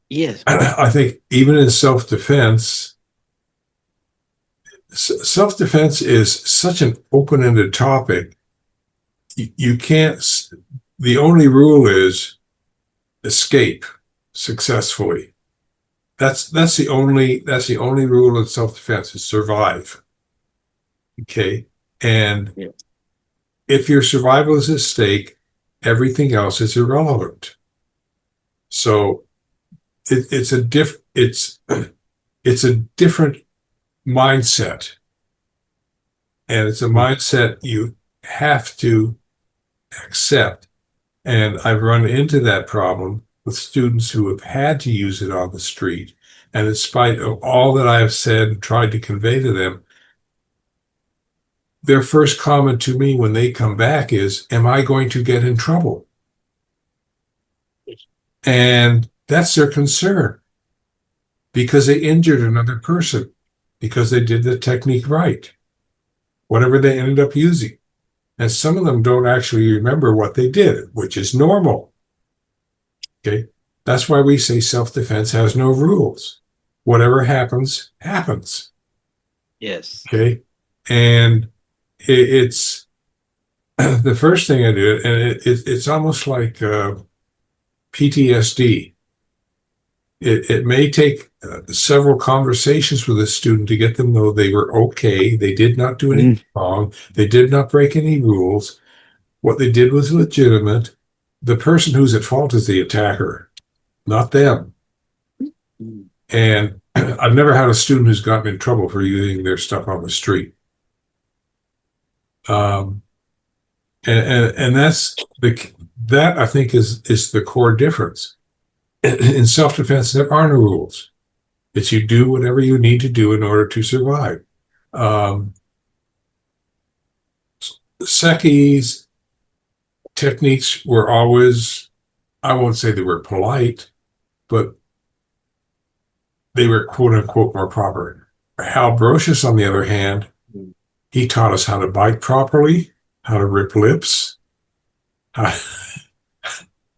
Yes. I think even in self-defense, self-defense is such an open-ended topic. You can't, the only rule is escape successfully. That's the only rule of self-defense is survive. Okay. And Yeah. if your survival is at stake, everything else is irrelevant. So it's a different mindset. And it's a mindset you have to accept. And I've run into that problem with students who have had to use it on the street. And in spite of all that I have said and tried to convey to them, their first comment to me when they come back is, am I going to get in trouble? And that's their concern because they injured another person, because they did the technique right, whatever they ended up using. And some of them don't actually remember what they did, which is normal. Okay. That's why we say self-defense has no rules. Whatever happens, happens. Yes. Okay. And it's the first thing I do, and it's almost like PTSD. It may take several conversations with a student to get them to know they were okay. They did not do anything wrong. They did not break any rules. What they did was legitimate. The person who's at fault is the attacker, not them. And I've never had a student who's gotten in trouble for using their stuff on the street. And that's that I think is the core difference. In self-defense, there are no rules. It's you do whatever you need to do in order to survive. Seki's techniques were always, I won't say they were polite, but they were quote unquote more proper. Hal Brocious, on the other hand, he taught us how to bite properly, how to rip lips, how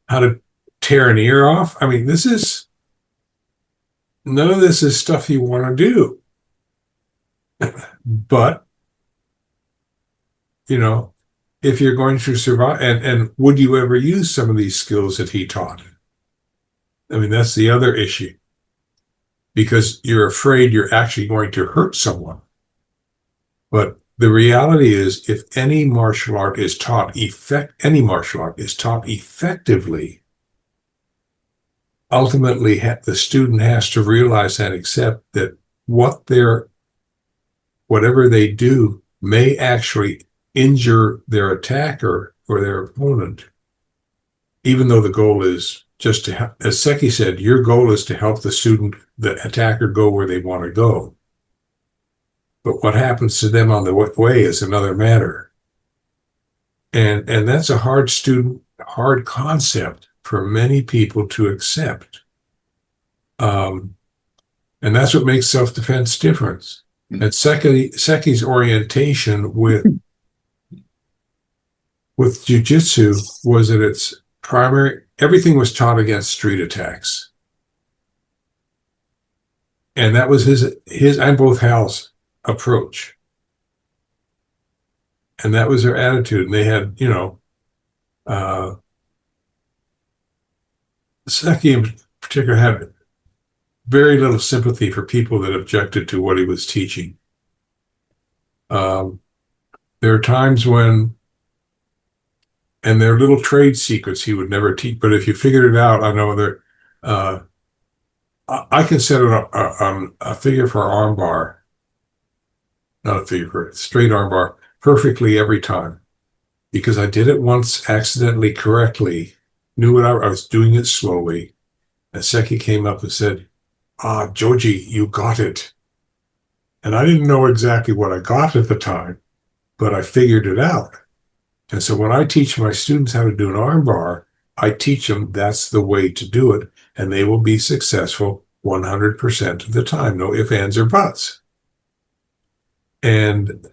to tear an ear off. I mean, none of this is stuff you want to do. But, you know, if you're going to survive, and would you ever use some of these skills that he taught? I mean, that's the other issue. Because you're afraid you're actually going to hurt someone. But the reality is, if any martial art is taught effectively, ultimately the student has to realize and accept that whatever they do may actually injure their attacker or their opponent, even though the goal is just to, as Seki said, your goal is to help the attacker go where they want to go. But what happens to them on the way is another matter. And that's a hard concept for many people to accept. And that's what makes self-defense different. And Seki's orientation with jujitsu was that its primary, everything was taught against street attacks. And that was his and both Hal's approach. And that was their attitude. And they had, Seki in particular had very little sympathy for people that objected to what he was teaching. There are times when, and there are little trade secrets he would never teach, but if you figured it out, I know there, I can set a figure for arm bar, not a figure for straight arm bar, perfectly every time. Because I did it once accidentally correctly, knew what I was doing it slowly. And Seki came up and said, Joji, you got it. And I didn't know exactly what I got at the time, but I figured it out. And so when I teach my students how to do an arm bar, I teach them that's the way to do it, and they will be successful 100% of the time. No ifs, ands, or buts. And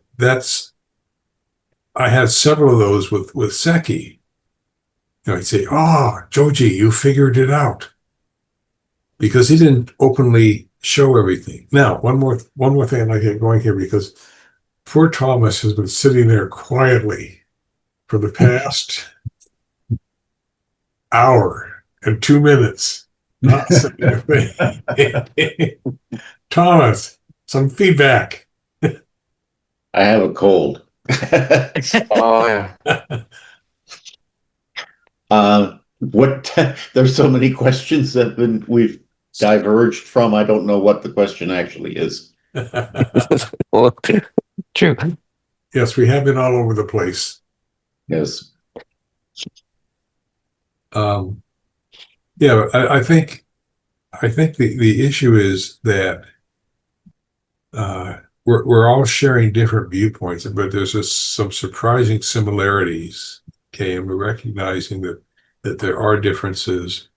I had several of those with Seki. He'd say, Joji, you figured it out. Because he didn't openly show everything. Now, one more thing I'd like to get going here, because poor Thomas has been sitting there quietly for the past hour and 2 minutes, not saying anything. Thomas, some feedback. I have a cold. Oh yeah. There's so many questions that we've diverged from. I don't know what the question actually is. Well, true. Yes, we have been all over the place. Yes. Yeah, I think the issue is that we're all sharing different viewpoints, but there's some surprising similarities. Okay, and we're recognizing that there are differences.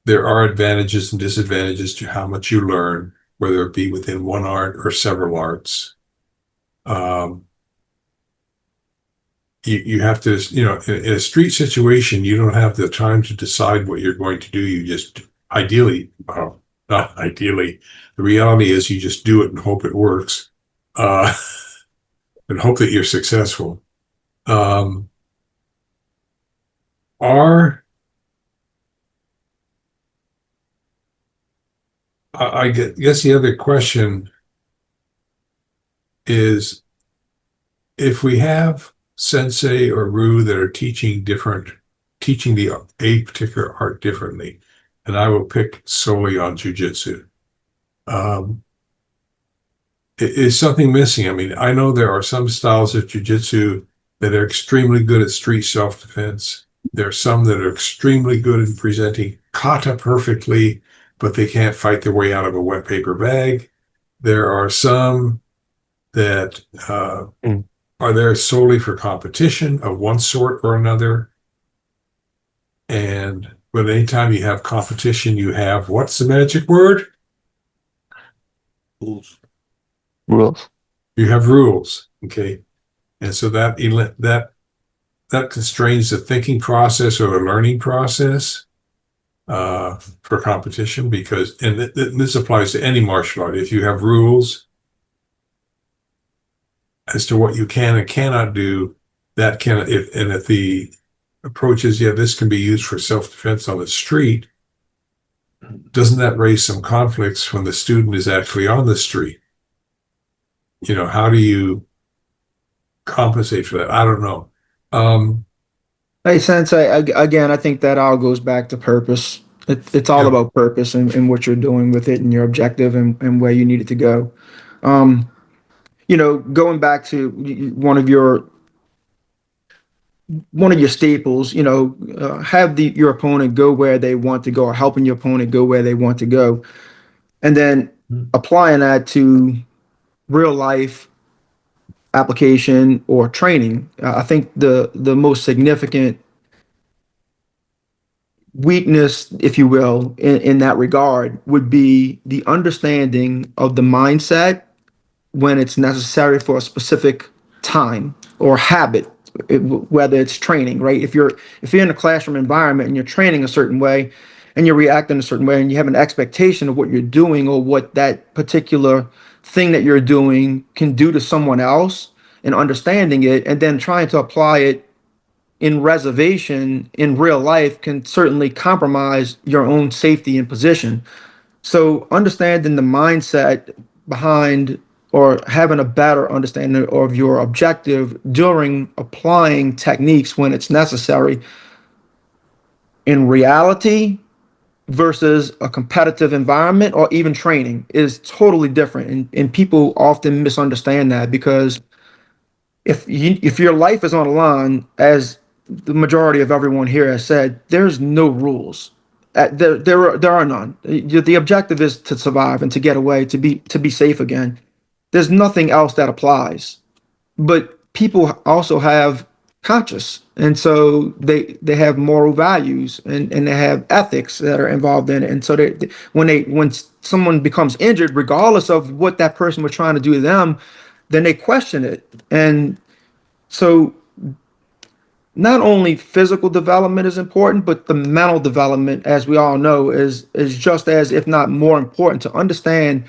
There are advantages and disadvantages to how much you learn, whether it be within one art or several arts. You have to, in a street situation, you don't have the time to decide what you're going to do. You just ideally, well, not ideally, the reality is you just do it and hope it works, and hope that you're successful. I guess the other question is, if we have sensei or Ru that are teaching a particular art differently, and I will pick solely on jujitsu, is something missing? I mean, I know there are some styles of jujitsu that are extremely good at street self-defense. There are some that are extremely good in presenting kata perfectly, but they can't fight their way out of a wet paper bag. There are some that are there solely for competition of one sort or another. But anytime you have competition, you have, what's the magic word? Rules. You have rules, okay? And so that constrains the thinking process or the learning process for competition, because, and this applies to any martial art. If you have rules as to what you can and cannot do, if the approach is, this can be used for self-defense on the street, doesn't that raise some conflicts when the student is actually on the street? How do you compensate for that? I don't know. Hey, Sensei, again, I think that all goes back to purpose. It's all about purpose and what you're doing with it and your objective and where you need it to go. Going back to one of your staples, have your opponent go where they want to go, or helping your opponent go where they want to go, and then applying that to real life application or training. I think the most significant weakness, if you will, in that regard would be the understanding of the mindset when it's necessary for a specific time or habit, whether it's training, right? If you're in a classroom environment and you're training a certain way and you're reacting a certain way and you have an expectation of what you're doing or what that particular thing that you're doing can do to someone else and understanding it and then trying to apply it in reservation in real life can certainly compromise your own safety and position. So understanding the mindset behind or having a better understanding of your objective during applying techniques when it's necessary in reality versus a competitive environment or even training is totally different. And people often misunderstand that because if your life is on the line, as the majority of everyone here has said, there's no rules. There are none. The objective is to survive and to get away, to be safe again. There's nothing else that applies. But people also have conscience, and so they have moral values and they have ethics that are involved in it. And so when someone becomes injured, regardless of what that person was trying to do to them, then they question it. And so not only physical development is important, but the mental development, as we all know, is just as, if not more important, to understand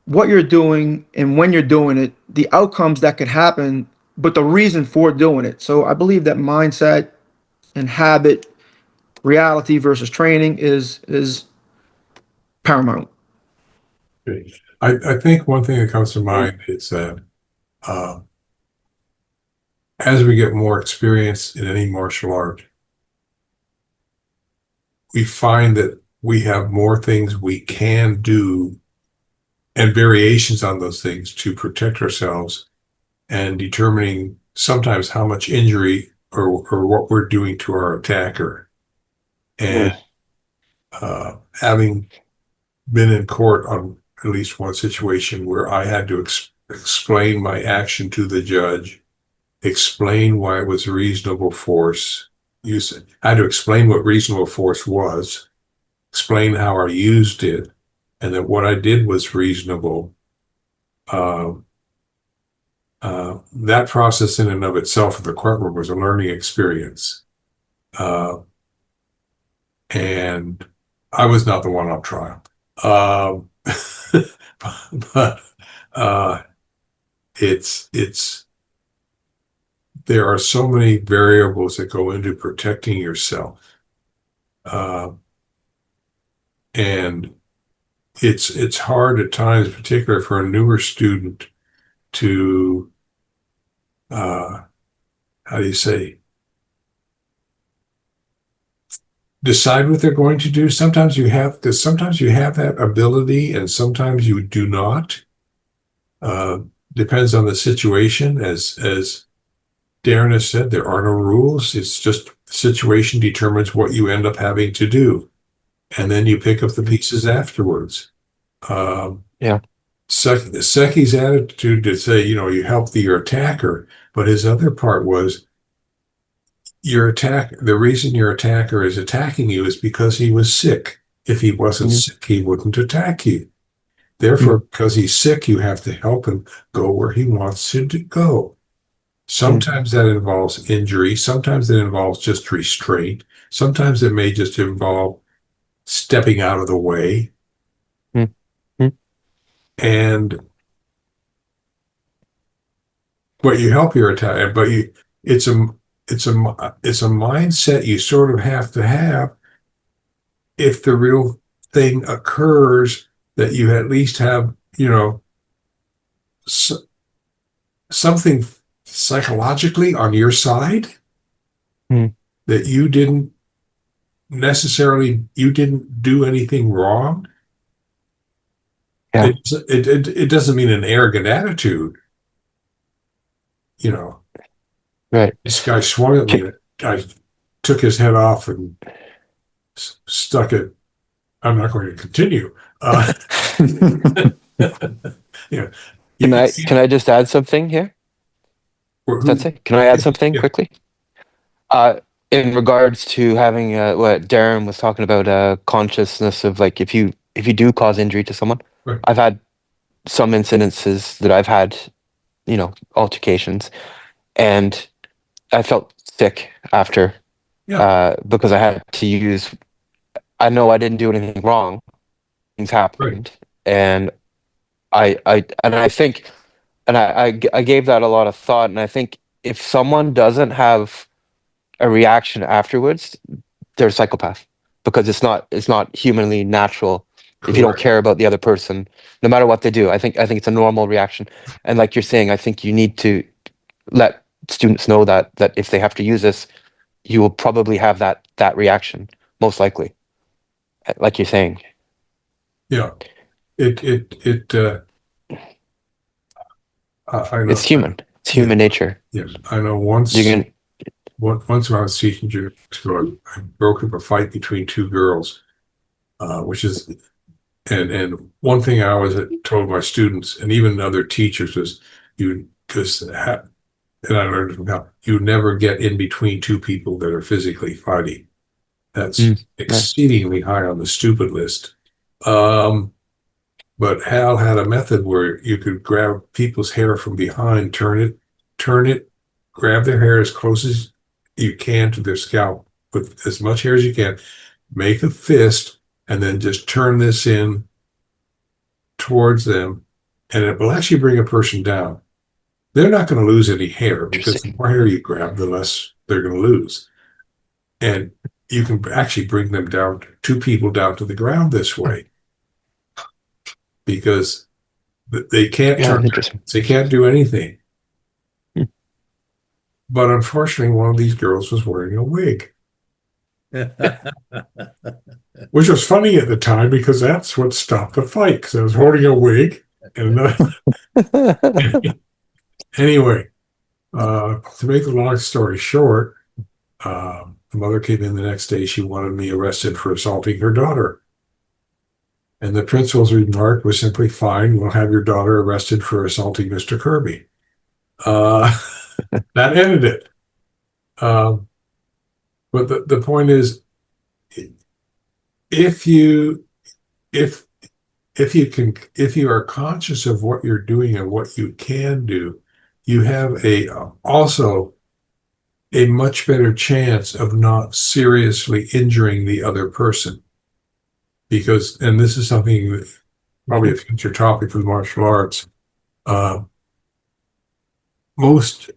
what you're doing and when you're doing it, the outcomes that could happen, but the reason for doing it. So I believe that mindset and habit, reality versus training is paramount. I think one thing that comes to mind is that uh, as we get more experience in any martial art, we find that we have more things we can do and variations on those things to protect ourselves, and determining sometimes how much injury or what we're doing to our attacker. And having been in court on at least one situation where I had to explain my action to the judge, explain why it was reasonable force. I had to explain what reasonable force was, explain how I used it, and that what I did was reasonable. That process in and of itself in the courtroom was a learning experience. And I was not the one on trial. But it's there are so many variables that go into protecting yourself. And it's hard at times, particularly for a newer student, to how do you say, decide what they're going to do. Sometimes you have that ability and sometimes you do not. Depends on the situation. As Darren has said, there are no rules. It's just the situation determines what you end up having to do. And then you pick up the pieces afterwards. Seki's attitude to say, you help your attacker, but his other part was the reason your attacker is attacking you is because he was sick. If he wasn't sick, he wouldn't attack you. Therefore, because he's sick, you have to help him go where he wants to go. Sometimes that involves injury. Sometimes it involves just restraint. Sometimes it may just involve stepping out of the way. And but you help your attacker, but it's a mindset you sort of have to have if the real thing occurs, that you at least have, something psychologically on your side that you didn't do anything wrong. Yeah. It doesn't mean an arrogant attitude. Right. This guy swung at me. I took his head off and stuck it. I'm not going to continue. Can I just add something here? Sensei, can I add something quickly? in regards to having what Darren was talking about, consciousness of like if you do cause injury to someone, Right. I've had some incidences that I've had, you know, altercations, and I felt sick after, because I had to use. I know I didn't do anything wrong. Things happened, and I think, and I gave that a lot of thought, and I think if someone doesn't have a reaction afterwards, they're a psychopath, because it's not humanly natural. If you don't Correct. care about the other person, no matter what they do, I think it's a normal reaction. And like you're saying, I think you need to let students know that if they have to use this, you will probably have that reaction, most likely. Like you're saying. Yeah. I know. It's human. It's human nature. Yes, I know. Once You can when I was teaching jiu-jitsu, I broke up a fight between two girls, which is, and one thing I always had told my students and even other teachers was, and I learned from how you never get in between two people that are physically fighting. That's exceedingly high on the stupid list. But Hal had a method where you could grab people's hair from behind, turn it, grab their hair as close as you can to their scalp with as much hair as you can, make a fist, and then just turn this in towards them, and it will actually bring a person down. They're not going to lose any hair, because the more hair you grab, the less they're going to lose. And you can actually bring them down, two people down to the ground this way, because they can't turn, they can't do anything. But unfortunately, one of these girls was wearing a wig, which was funny at the time, because that's what stopped the fight, because I was holding a wig. And anyway, to make the long story short, the mother came in the next day. She wanted me arrested for assaulting her daughter. And the principal's remark was simply, fine, we'll have your daughter arrested for assaulting Mr. Kirby. That ended it. But the point is, if you are conscious of what you're doing and what you can do, you have also a much better chance of not seriously injuring the other person. Because, and this is something that probably a future topic for the martial arts, most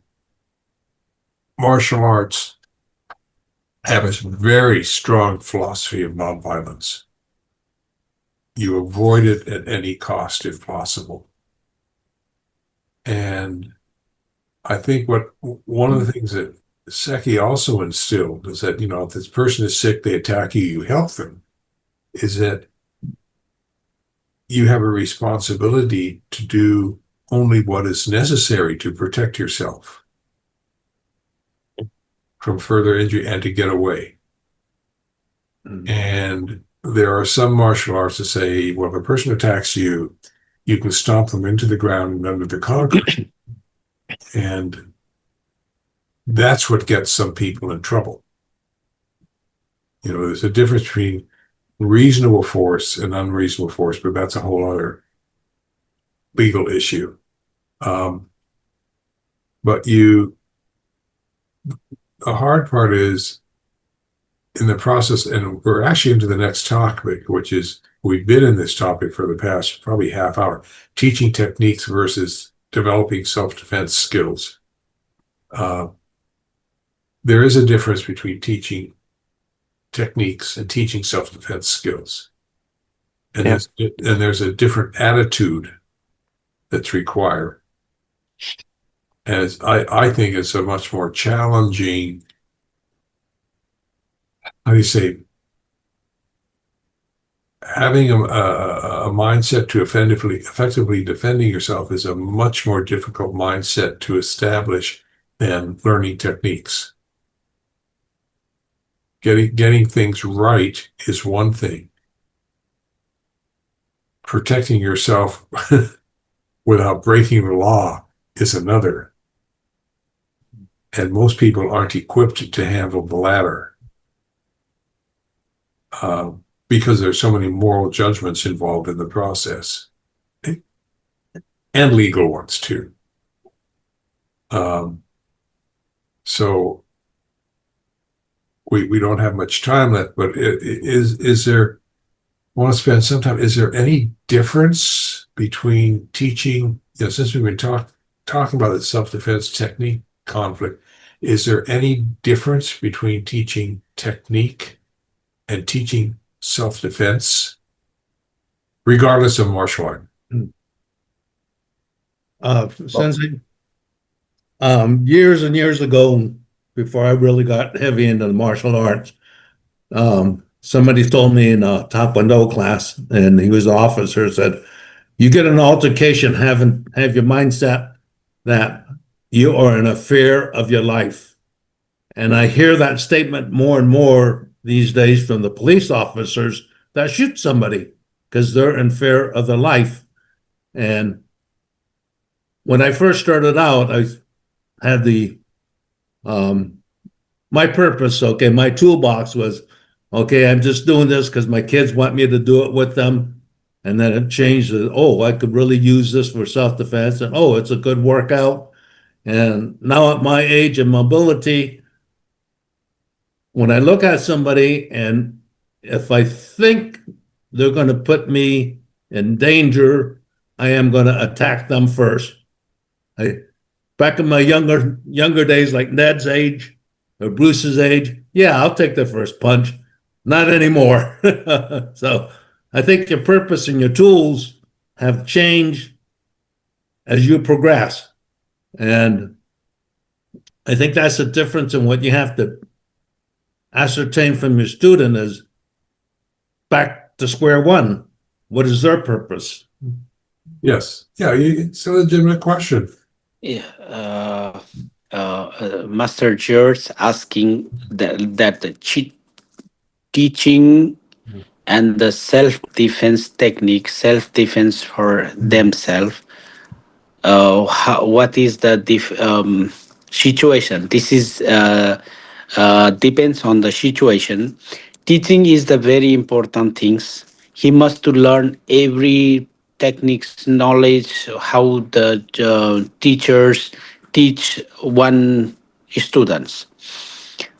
martial arts have a very strong philosophy of nonviolence. You avoid it at any cost if possible. And I think one of the things that Seki also instilled is that, if this person is sick, they attack you, you help them, is that you have a responsibility to do only what is necessary to protect yourself from further injury and to get away. And there are some martial arts that say, well, if a person attacks you, you can stomp them into the ground and under the concrete. And that's what gets some people in trouble. There's a difference between reasonable force and unreasonable force, but that's a whole other legal issue. But the hard part is in the process, and we're actually into the next topic, which is, we've been in this topic for the past probably half hour, teaching techniques versus developing self-defense skills. There is a difference between teaching techniques and teaching self-defense skills. And there's a different attitude that's required. As I think it's a much more challenging, how do you say, having a mindset to effectively defending yourself is a much more difficult mindset to establish than learning techniques. Getting things right is one thing. Protecting yourself without breaking the law is another. and most people aren't equipped to handle the latter. Because there's so many moral judgments involved in the process, and legal ones too. So we don't have much time left, but is there, I want to spend some time, is there any difference between teaching, since we've been talking about the self-defense technique conflict, is there any difference between teaching technique and teaching self-defense, regardless of martial art? Sensei, years and years ago, before I really got heavy into the martial arts, somebody told me in a Taekwondo class, and he was an officer, said, you get an altercation, have your mindset that you are in a fear of your life. And I hear that statement more and more these days from the police officers that shoot somebody because they're in fear of their life. And when I first started out, I had my purpose, okay, my toolbox was, okay, I'm just doing this because my kids want me to do it with them. And then it changed to, oh, I could really use this for self-defense, and oh, it's a good workout. And now at my age and mobility, when I look at somebody and if I think they're going to put me in danger, I am going to attack them first. Back in my younger days, like Ned's age or Bruce's age, yeah, I'll take the first punch. Not anymore. So I think your purpose and your tools have changed as you progress. And I think that's the difference in what you have to ascertain from your student is back to square one. What is their purpose? Yes. Yeah, it's a legitimate question. Yeah, Master George asking that the teaching and the self-defense technique, self-defense for themselves, what is the situation? This is depends on the situation. Teaching is the very important things. He must to learn every techniques, knowledge, how the teachers teach one students.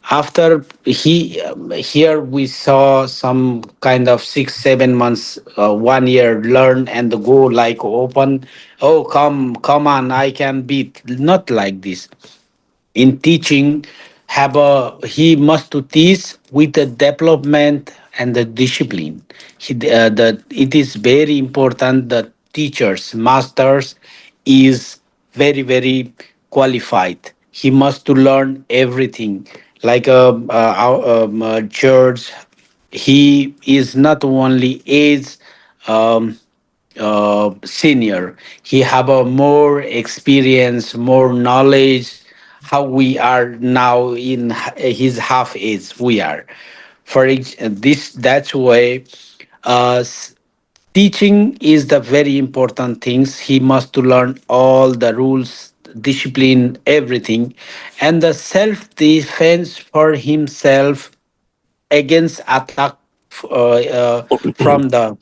After here we saw some kind of 6 7 months 1 year learn and go like open, oh come on, I can beat, not like this. In teaching, he must to teach with the development and the discipline. It is very important that teachers, masters is very qualified. He must to learn everything. Like George, he is not only age um, senior. He have a more experience, more knowledge. How we are now in his half age, we are. This, that's why teaching is the very important things. He must to learn all the rules, discipline, everything, and the self defense for himself against attack from the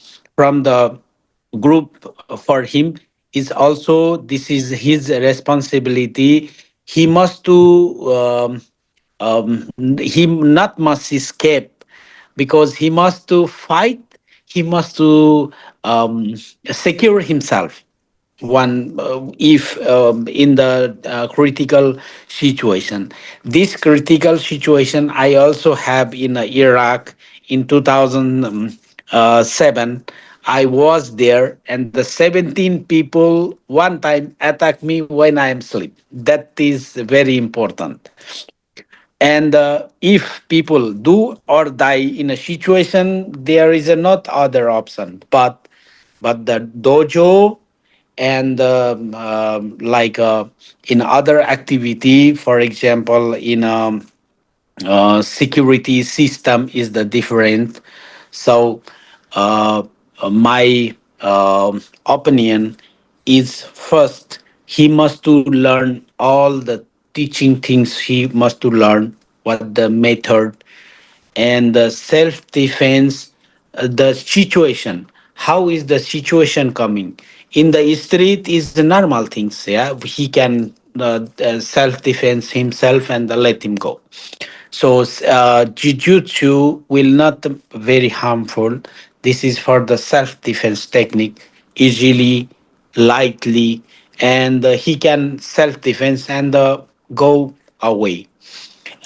group for him is also, this is his responsibility. He must to he not must escape, because he must to fight. He must to secure himself one if in the critical situation. This critical situation I also have in Iraq in 2007. I was there, and the 17 people one time attacked me when I am asleep. That is very important. And if people do or die in a situation, there is a not other option but the dojo, and like in other activity, for example in security system is the different. So my opinion is, first he must to learn all the teaching things he must to learn, what the method, and the self-defense, the situation. How is the situation coming? In the street is the normal things. Yeah, he can self-defense himself and let him go. So jiu-jitsu will not very harmful. This is for the self-defense technique, easily, lightly, and he can self-defense and go away.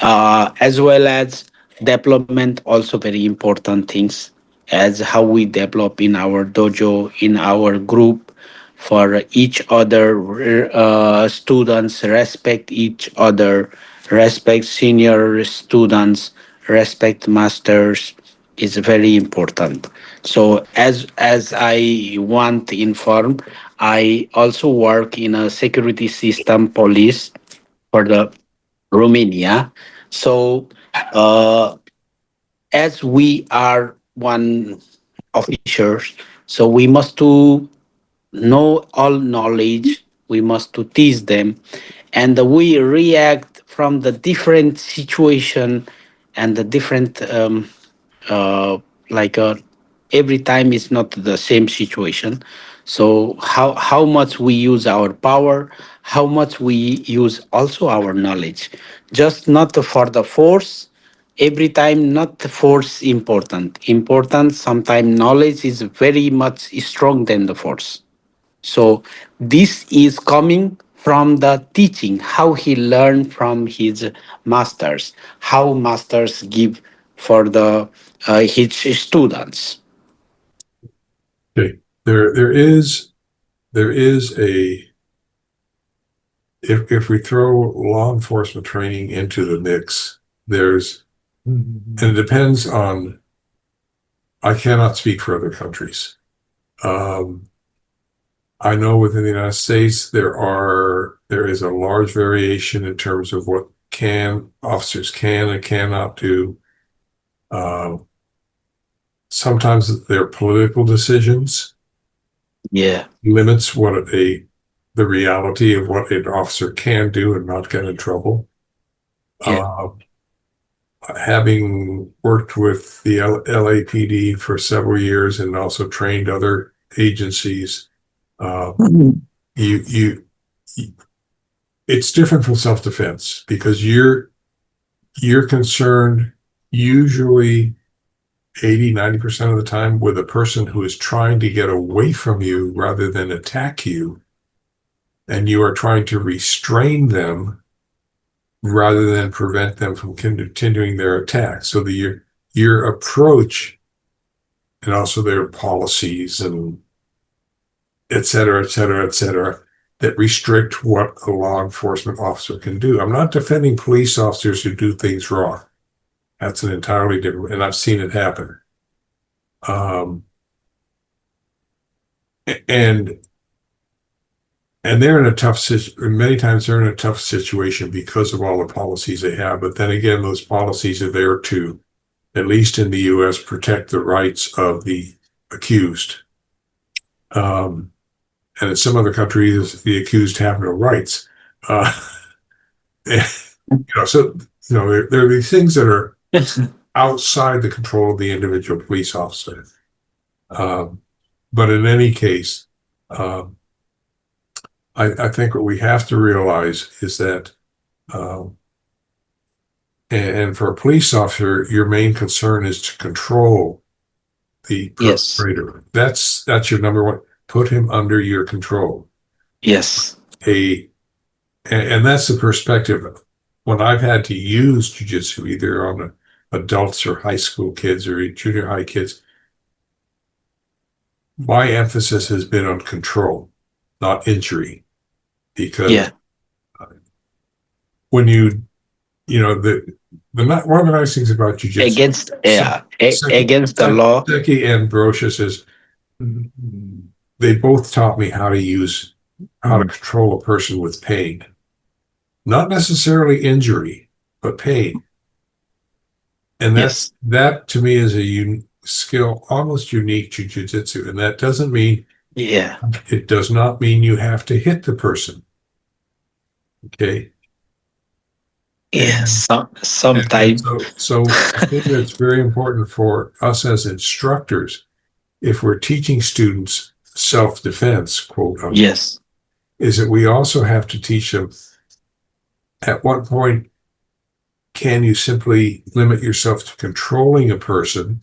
As well as development, also very important things, as how we develop in our dojo, in our group, for each other. Students respect each other, respect senior students, respect masters is very important. So as I want to inform, I also work in a security system police for the Romania. So, as we are one officers, so we must to know all knowledge. We must to teach them, and we react from the different situation and the different uh, like every time is not the same situation. So how much we use our power, how much we use also our knowledge, just not for the force. Every time not the force important, sometimes knowledge is very much strong than the force. So this is coming from the teaching, how he learned from his masters, how masters give for the his students. Okay. There is a, if we throw law enforcement training into the mix, and it depends on, I cannot speak for other countries. I know within the United States, there is a large variation in terms of what officers can and cannot do. Sometimes their political decisions Yeah. limits the reality of what an officer can do and not get in trouble. Yeah. Having worked with the LAPD for several years and also trained other agencies, you it's different from self-defense because you're concerned usually 80-90% of the time with a person who is trying to get away from you rather than attack you, and you are trying to restrain them rather than prevent them from continuing their attack. So your approach, and also their policies and et cetera, et cetera, et cetera, that restrict what a law enforcement officer can do. I'm not defending police officers who do things wrong. That's an entirely different, and I've seen it happen. And they're in a tough situation. Many times they're in a tough situation because of all the policies they have. But then again, those policies are there to, at least in the U.S., protect the rights of the accused. And in some other countries, the accused have no rights. So there are these things that are outside the control of the individual police officer. But in any case, I think what we have to realize is that, and for a police officer, your main concern is to control the perpetrator. Yes. That's your number one. Put him under your control. Yes. And that's the perspective. When I've had to use jiu-jitsu, either on adults or high school kids or junior high kids, my emphasis has been on control, not injury. Because when one of the nice things about jiu-jitsu against the law. Seki and Brocious is they both taught me how to control a person with pain. Not necessarily injury, but pain. And that to me is a skill almost unique to jiu-jitsu. And that doesn't mean it does not mean you have to hit the person. Okay. Yes, And sometimes. so I think that's very important for us as instructors. If we're teaching students self-defense, quote unquote, Yes, is that we also have to teach them at what point can you simply limit yourself to controlling a person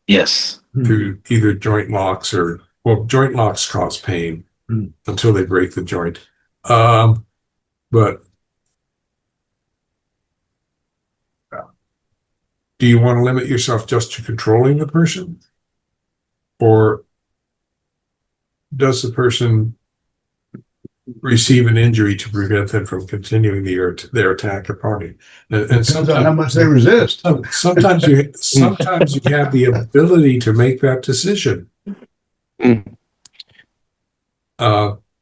yes, through either joint locks or, well, joint locks cause pain until they break the joint. But do you want to limit yourself just to controlling the person? Or does the person receive an injury to prevent them from continuing their attack upon you? And Depends on how sometimes, much they resist. sometimes you have the ability to make that decision. Mm.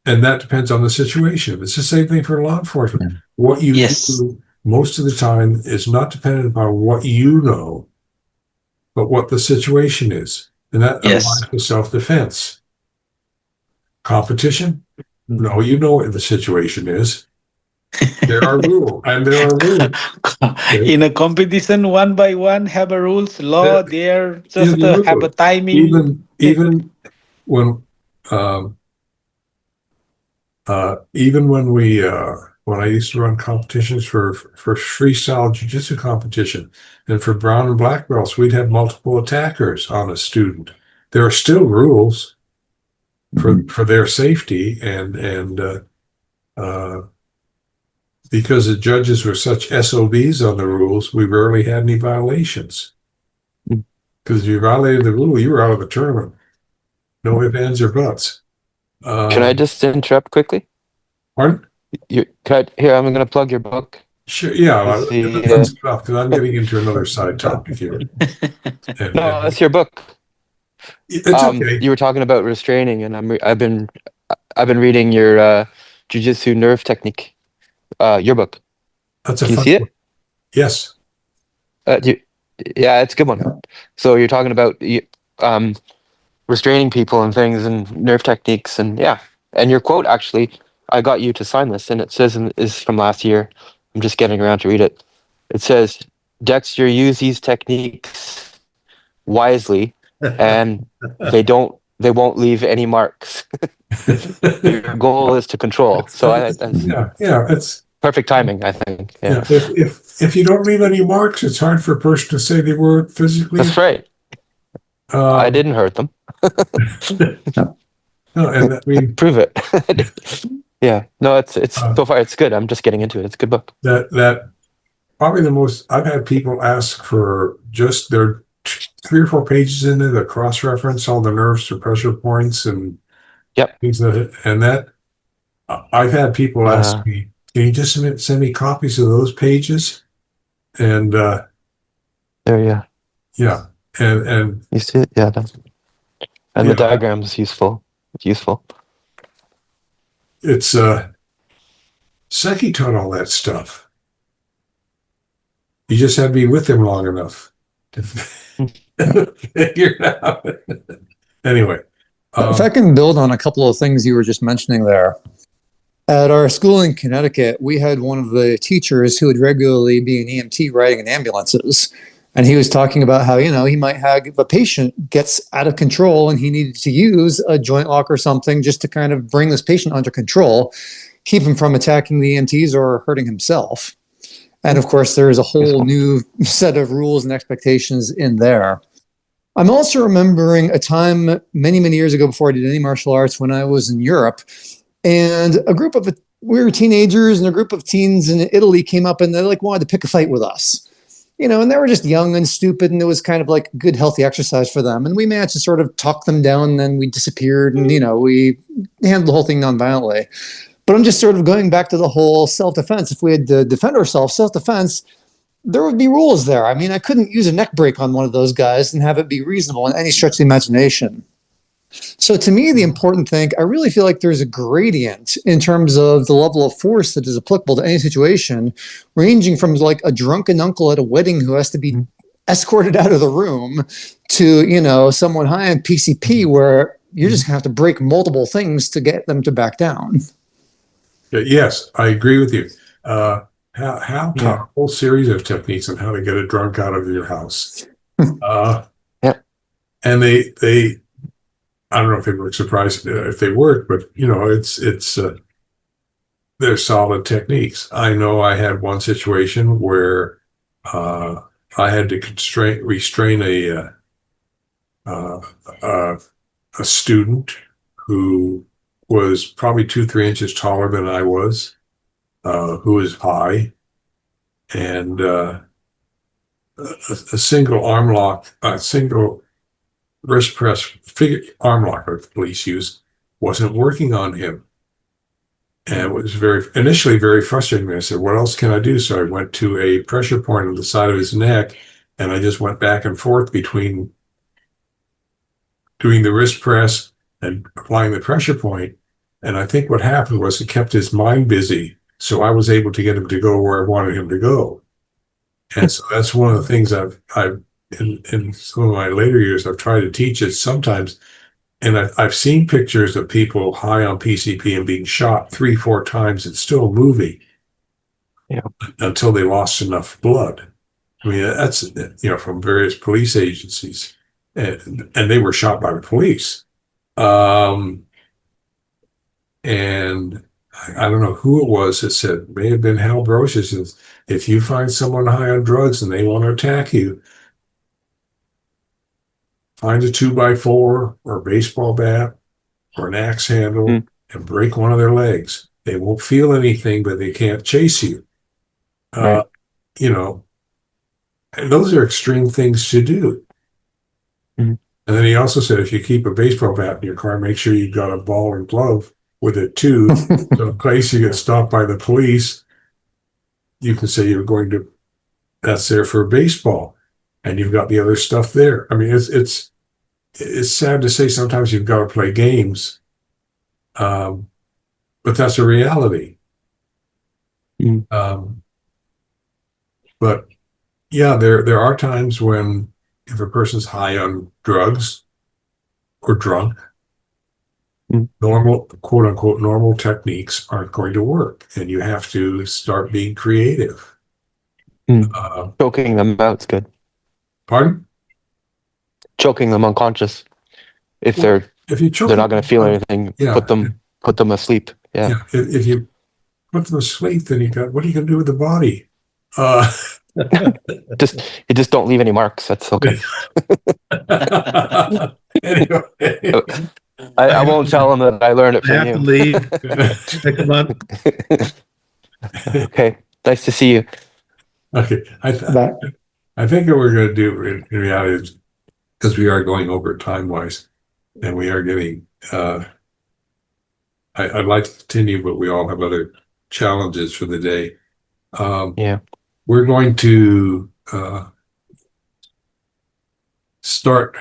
And that depends on the situation. It's the same thing for law enforcement. What you Yes. do most of the time is not dependent upon what you know, but what the situation is. And that Yes. applies to self-defense. Competition? No, you know what the situation is. There are rules, and there are rules. In a competition, one by one have a rules, law, there just the have a rules. timing. Even when even when I used to run competitions for freestyle jiu-jitsu competition and for brown and black belts, we'd have multiple attackers on a student. There are still rules for their safety and because the judges were such SOBs on the rules, we rarely had any violations. Because if you violated the rule, you were out of the tournament. No ifs, ands, or buts. Can I just interrupt quickly? Pardon? Here, I'm going to plug your book. Sure, yeah, Let's see, that's enough because I'm getting into another side topic here. No, that's your book. It's okay. You were talking about restraining, and I've been reading your Jujitsu nerve technique, your book. That's a Can you fun see it? one. Yes. Yeah, it's a good one. So you're talking about restraining people and things and nerve techniques, and yeah. And your quote, actually, I got you to sign this, and it says is from last year. I'm just getting around to read it. It says, Dexter, use these techniques wisely, and they won't leave any marks. Your goal is to control. So that's yeah, it's perfect timing, I think. Yeah. If you don't leave any marks, it's hard for a person to say they weren't physically. That's right. I didn't hurt them. No, and I mean Prove it. Yeah. No, it's so far it's good. I'm just getting into it. It's a good book. that probably the most I've had people ask for just their 3 or 4 pages in there that cross-reference all the nerves to pressure points and things that I've had people ask me, can you just send me copies of those pages? And there, yeah, and you see it, yeah. And the diagram is useful. It's useful. It's Seki taught all that stuff. You just had to be with him long enough to figure it out. Anyway, if I can build on a couple of things you were just mentioning there. At our school in Connecticut, we had one of the teachers who would regularly be an EMT riding in ambulances. And he was talking about how, he might have a patient gets out of control and he needed to use a joint lock or something just to kind of bring this patient under control, keep him from attacking the EMTs or hurting himself. And of course, there's a whole new set of rules and expectations in there. I'm also remembering a time many, many years ago before I did any martial arts when I was in Europe. And we were teenagers and a group of teens in Italy came up and they wanted to pick a fight with us. And they were just young and stupid, and it was kind of like good, healthy exercise for them. And we managed to sort of talk them down, and then we disappeared, and, we handled the whole thing nonviolently. But I'm just sort of going back to the whole self-defense. If we had to defend ourselves, self-defense, there would be rules there. I mean, I couldn't use a neck break on one of those guys and have it be reasonable in any stretch of the imagination. So to me, the important thing, I really feel like there's a gradient in terms of the level of force that is applicable to any situation, ranging from like a drunken uncle at a wedding who has to be escorted out of the room to, someone high on PCP where you're just gonna have to break multiple things to get them to back down. yes, I agree with you. how taught a whole series of techniques on how to get a drunk out of your house. Yeah. And they, I don't know if they were surprised if they work, but you know, they're solid techniques. I know I had one situation where I had to restrain a student who was probably 2-3 inches taller than I was, who was high, and a single arm lock, a single wrist press figure arm lock that the police use wasn't working on him. And it was initially very frustrating. I said, what else can I do? So I went to a pressure point on the side of his neck, and I just went back and forth between doing the wrist press and applying the pressure point. And I think what happened was it kept his mind busy. So I was able to get him to go where I wanted him to go. And so that's one of the things I've in some of my later years, I've tried to teach it sometimes. And I've seen pictures of people high on PCP and being shot 3-4 times and still moving, until they lost enough blood. I mean, that's, you know, from various police agencies, and they were shot by the police. And I don't know who it was that said, may have been Hal Brocious, if you find someone high on drugs and they want to attack you, find a 2x4 or a baseball bat or an axe handle and break one of their legs. They won't feel anything, but they can't chase you. Right. You know, and those are extreme things to do. And then he also said, if you keep a baseball bat in your car, make sure you've got a ball and glove with it too. So in case you get stopped by the police, you can say you're going to, that's there for baseball, and you've got the other stuff there. I mean, it's sad to say sometimes you've got to play games, but that's a reality. But yeah, there are times when if a person's high on drugs or drunk, normal, quote unquote, normal techniques aren't going to work, and you have to start being creative. Choking them out's good. Pardon? Choking them unconscious. If Well, if you choke they're not going to feel anything, put them asleep. Yeah. If you put them asleep, then what are you going to do with the body? Just don't leave any marks. That's okay. Anyway. I won't tell them that I learned it I from have you. to leave. Take a month. Okay. Nice to see you. Okay. I think what we're going to do in reality is, because we are going over time-wise, and we are getting, I'd like to continue, but we all have other challenges for the day. We're going to start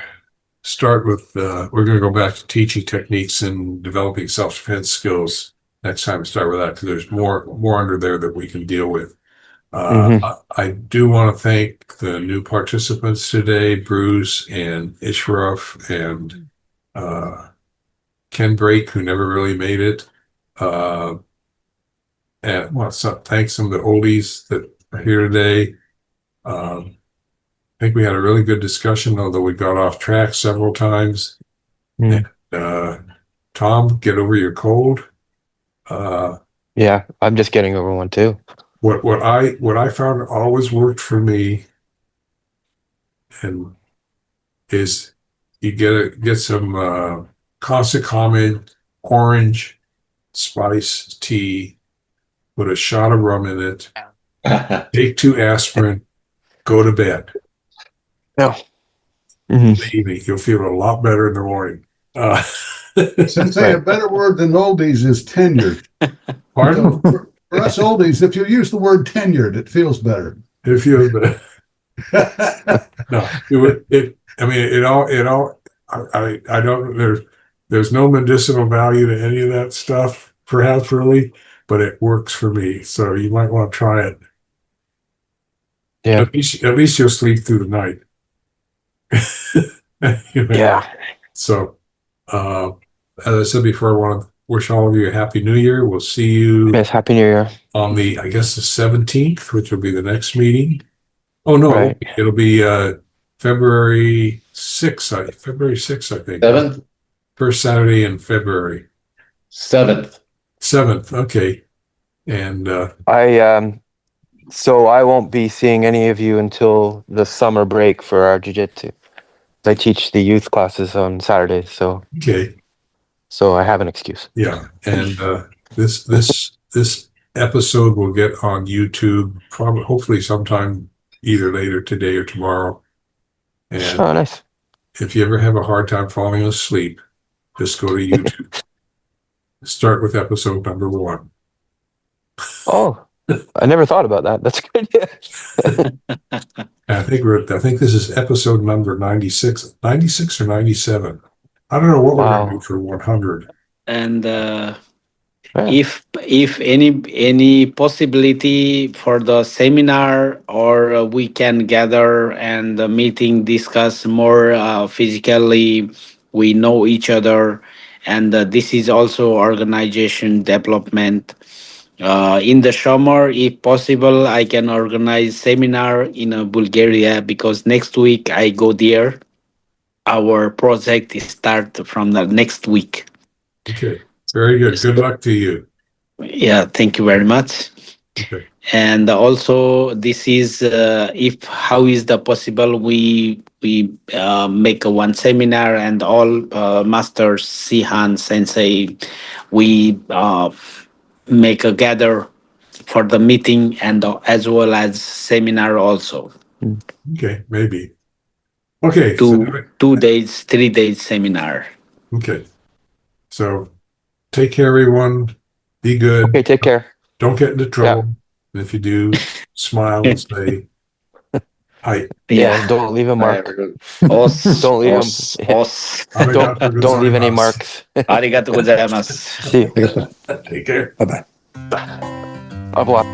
with, we're going to go back to teaching techniques and developing self-defense skills next time. Start with that, because there's more under there that we can deal with. I do want to thank the new participants today, Bruce and Ishraf and Ken Drake, who never really made it. And thanks some of the oldies that are here today. I think we had a really good discussion, although we got off track several times. And, Tom, get over your cold. Yeah, I'm just getting over one too. What I found always worked for me, and is you get some Casa Common orange spice tea, put a shot of rum in it, take 2 aspirin, go to bed. No. Believe me, you'll feel a lot better in the morning. Sensei, a better word than oldies is tenured. Pardon? So for us oldies, if you use the word tenured, it feels better. It feels better. No, I don't, there's no medicinal value to any of that stuff, perhaps, really, but it works for me. So you might want to try it. Yeah. At least you'll sleep through the night. Yeah. So, as I said before, I want to wish all of you a happy new year. We'll see you Yes, Happy New Year. on the, I guess, the 17th, which will be the next meeting. Oh, no, Right. it'll be February 6th, I think. 7th? First Saturday in February. 7th. 7th, okay. And So I won't be seeing any of you until the summer break for our jiu-jitsu. I teach the youth classes on Saturdays, okay, so I have an excuse. yeah. And this episode will get on YouTube probably, hopefully sometime either later today or tomorrow. And Oh, nice. if you ever have a hard time falling asleep, just go to YouTube. Start with episode number 1. Oh, I never thought about that. That's a good idea. I think this is episode number 96 or 97. I don't know what we're going to Wow. do for 100. And Yeah. if any possibility for the seminar, or we can gather and the meeting discuss more physically, we know each other, and this is also organization development. In the summer, if possible, I can organize seminar in Bulgaria, because next week I go there. Our project is start from the next week. Okay, very good. Good luck to you. Yeah, thank you very much. Okay. And also, this is if how is the possible we make a one seminar, and all masters, Sihan Sensei, we make a gather for the meeting, and as well as seminar also. Okay, maybe. Okay. So, 2 days, 3 days seminar. okay. So take care, everyone. Be good. Okay, take care. Don't get into trouble. And if you do, smile and say hi. Yeah, don't leave a mark. Os, Don't leave os, them. os. Don't leave any marks. Arigato gozaimasu. See you. Take care. Bye bye. Au revoir.